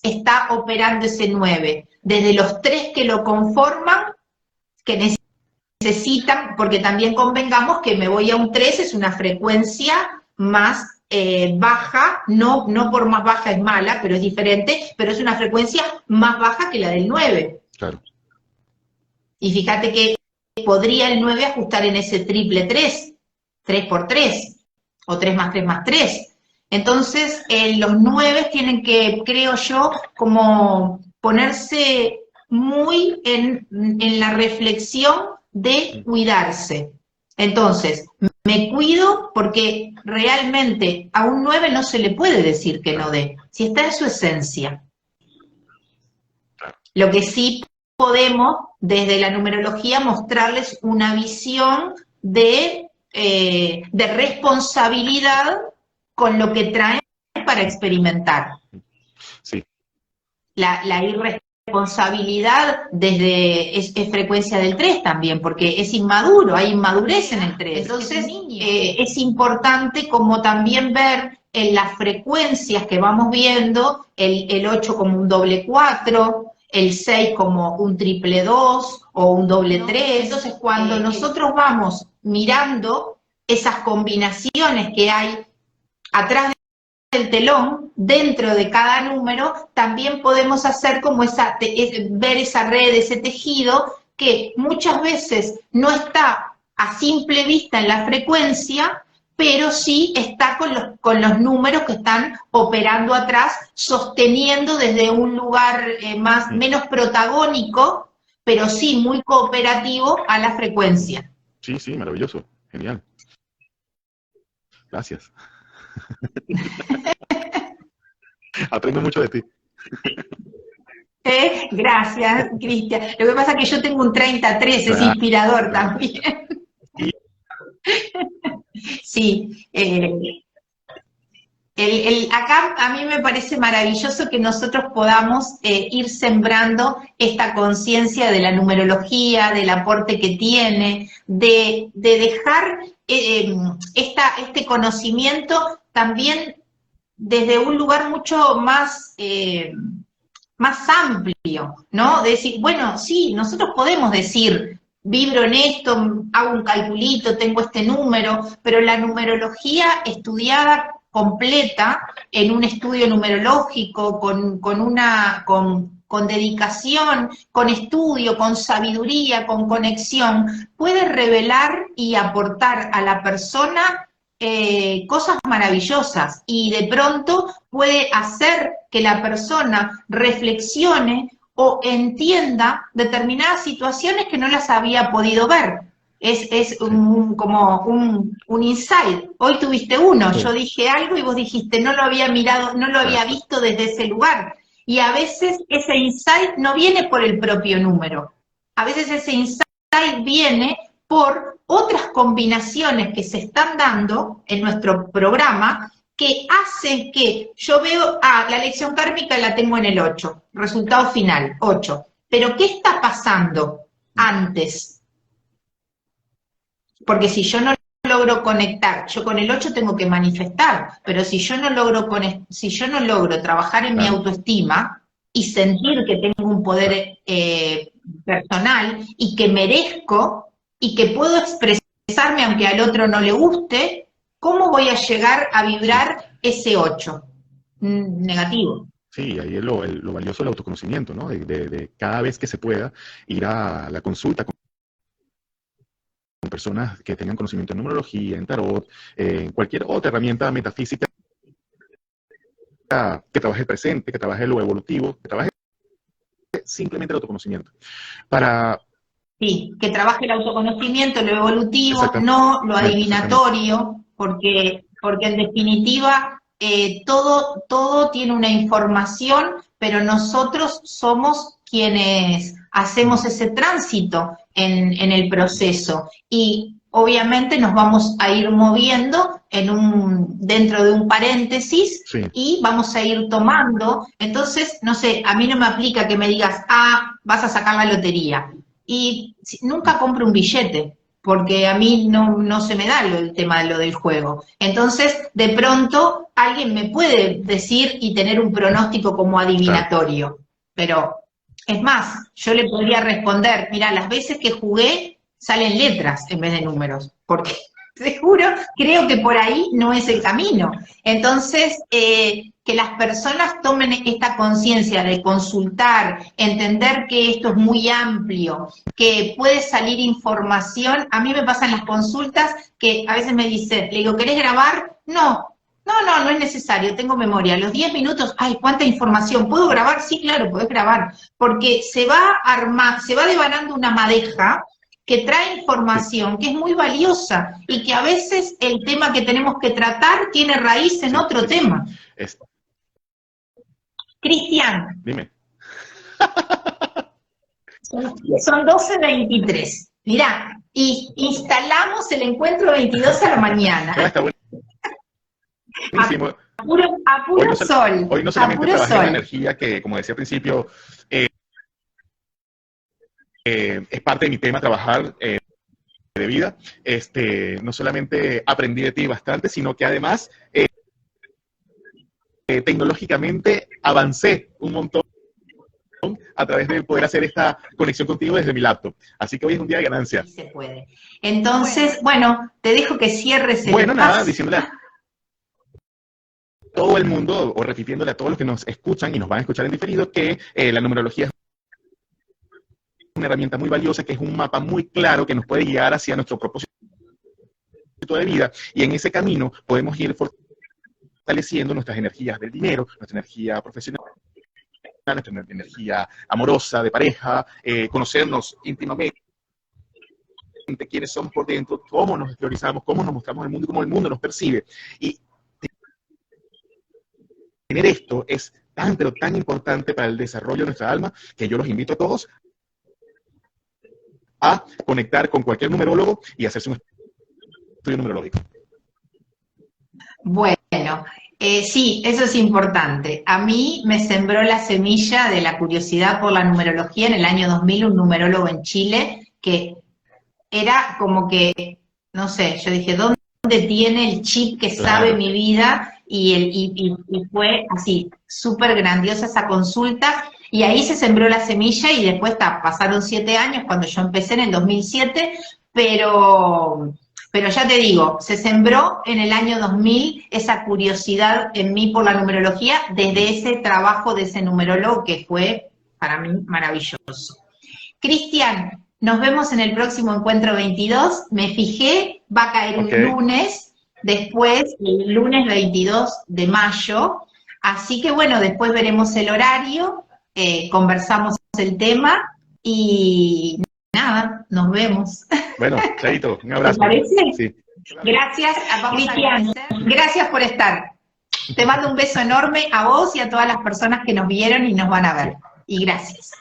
está operando ese 9? Desde los 3 que lo conforman, que necesitan, porque también convengamos que me voy a un 3, es una frecuencia más baja, no por más baja es mala, pero es diferente, pero es una frecuencia más baja que la del 9. Claro. Y fíjate que podría el 9 ajustar en ese triple 3, 3 por 3, o 3 más 3 más 3. Entonces, los 9 tienen que, creo yo, como ponerse muy en la reflexión de cuidarse. Entonces, me cuido porque realmente a un 9 no se le puede decir que no dé, si está en su esencia. Lo que sí podemos, desde la numerología, mostrarles una visión de responsabilidad con lo que traen para experimentar. Sí. La irresponsabilidad es frecuencia del 3 también, porque es inmaduro, hay inmadurez en el 3. Entonces, es importante como también ver en las frecuencias que vamos viendo, el 8 como un doble 4, el 6 como un triple 2 o un doble 3. Entonces, cuando nosotros vamos mirando esas combinaciones que hay atrás del telón, dentro de cada número, también podemos hacer como ver esa red, ese tejido, que muchas veces no está a simple vista en la frecuencia, pero sí está con los números que están operando atrás, sosteniendo desde un lugar menos protagónico, pero sí muy cooperativo a la frecuencia. Sí, sí, maravilloso, genial. Gracias. Aprendo mucho de ti. Gracias, Cristian. Lo que pasa es que yo tengo un 30-3, es inspirador también. Sí, acá a mí me parece maravilloso que nosotros podamos ir sembrando esta conciencia de la numerología, del aporte que tiene, de dejar este conocimiento también desde un lugar mucho más amplio, ¿no? De decir, bueno, sí, nosotros podemos decir, vibro en esto, hago un calculito, tengo este número, pero la numerología estudiada completa, en un estudio numerológico, con dedicación, con estudio, con sabiduría, con conexión, puede revelar y aportar a la persona cosas maravillosas, y de pronto puede hacer que la persona reflexione o entienda determinadas situaciones que no las había podido ver. como un insight. Hoy tuviste uno, Sí, yo dije algo y vos dijiste, no lo había mirado, no lo había exacto. visto desde ese lugar. Y a veces ese insight no viene por el propio número. A veces ese insight viene por otras combinaciones que se están dando en nuestro programa que hacen que yo veo, la lección kármica la tengo en el 8, resultado final, 8. Pero ¿qué está pasando antes? Porque si yo no logro conectar, yo con el 8 tengo que manifestar, pero si yo no logro, si yo no logro trabajar en mi Claro, autoestima y sentir que tengo un poder personal y que merezco y que puedo expresarme aunque al otro no le guste, ¿cómo voy a llegar a sí. vibrar ese 8? Negativo. Sí, ahí es lo valioso del autoconocimiento, ¿no? De cada vez que se pueda ir a la consulta con personas que tengan conocimiento en numerología, en tarot, en cualquier otra herramienta metafísica que trabaje el presente, que trabaje lo evolutivo, que trabaje simplemente el autoconocimiento. Para, Sí, que trabaje el autoconocimiento, lo evolutivo, exactamente, no lo exactamente. adivinatorio, porque en definitiva todo tiene una información, pero nosotros somos quienes hacemos ese tránsito en el proceso. Y obviamente nos vamos a ir moviendo dentro de un paréntesis Sí, y vamos a ir tomando. Entonces, no sé, a mí no me aplica que me digas, vas a sacar la lotería y nunca compro un billete, porque a mí no se me da el tema de lo del juego. Entonces, de pronto, alguien me puede decir y tener un pronóstico como claro. adivinatorio, pero es más, yo le podría responder, mira, las veces que jugué salen letras en vez de números, porque seguro, creo que por ahí no es el camino. Entonces, que las personas tomen esta conciencia de consultar, entender que esto es muy amplio, que puede salir información. A mí me pasan las consultas que a veces me dicen, le digo, ¿querés grabar? No es necesario, tengo memoria. A los 10 minutos, ay, cuánta información, ¿puedo grabar? Sí, claro, podés grabar, porque se va devanando una madeja que trae Sí, información que es muy valiosa y que a veces el tema que tenemos que tratar tiene raíz en sí, otro sí, sí, sí. tema. Es, Cristian, dime. son 12:23. Mirá, y instalamos el encuentro 22 a la No, mañana. está buenísimo. A Hoy puro no, sol, hoy no a solamente puro trabajé en la sol. energía que, como decía al principio, es parte de mi tema trabajar de vida. No solamente aprendí de ti bastante, sino que además tecnológicamente avancé un montón a través de poder hacer esta conexión contigo desde mi laptop. Así que hoy es un día de ganancia. Sí se puede. Entonces, bueno, te dejo que cierres el Bueno, nada, espacio. diciéndole a todo el mundo o repitiéndole a todos los que nos escuchan y nos van a escuchar en diferido que la numerología es una herramienta muy valiosa, que es un mapa muy claro que nos puede guiar hacia nuestro propósito de vida y en ese camino podemos ir fortaleciendo nuestras energías del dinero, nuestra energía profesional, nuestra energía amorosa, de pareja, conocernos íntimamente, quiénes somos por dentro, cómo nos exteriorizamos, cómo nos mostramos al mundo y cómo el mundo nos percibe. Y tener esto es tan, pero tan importante para el desarrollo de nuestra alma que yo los invito a todos a conectar con cualquier numerólogo y hacerse un estudio numerológico. Bueno, sí, eso es importante. A mí me sembró la semilla de la curiosidad por la numerología en el año 2000, un numerólogo en Chile, que era como que, no sé, yo dije, ¿dónde tiene el chip que sabe Claro. mi vida? Y fue así, súper grandiosa esa consulta, y ahí se sembró la semilla y después pasaron 7 años cuando yo empecé en el 2007, pero pero ya te digo, se sembró en el año 2000 esa curiosidad en mí por la numerología desde ese trabajo de ese numerólogo que fue para mí maravilloso. Cristian, nos vemos en el próximo encuentro 22. Me fijé, va a caer Ok. un lunes, después el lunes 22 de mayo. Así que bueno, después veremos el horario, conversamos el tema y nada, nos vemos. Bueno, chaito, un ¿Te abrazo. parece? Sí. Gracias, Cristian. Gracias por estar. Te mando un beso enorme a vos y a todas las personas que nos vieron y nos van a ver. Y gracias.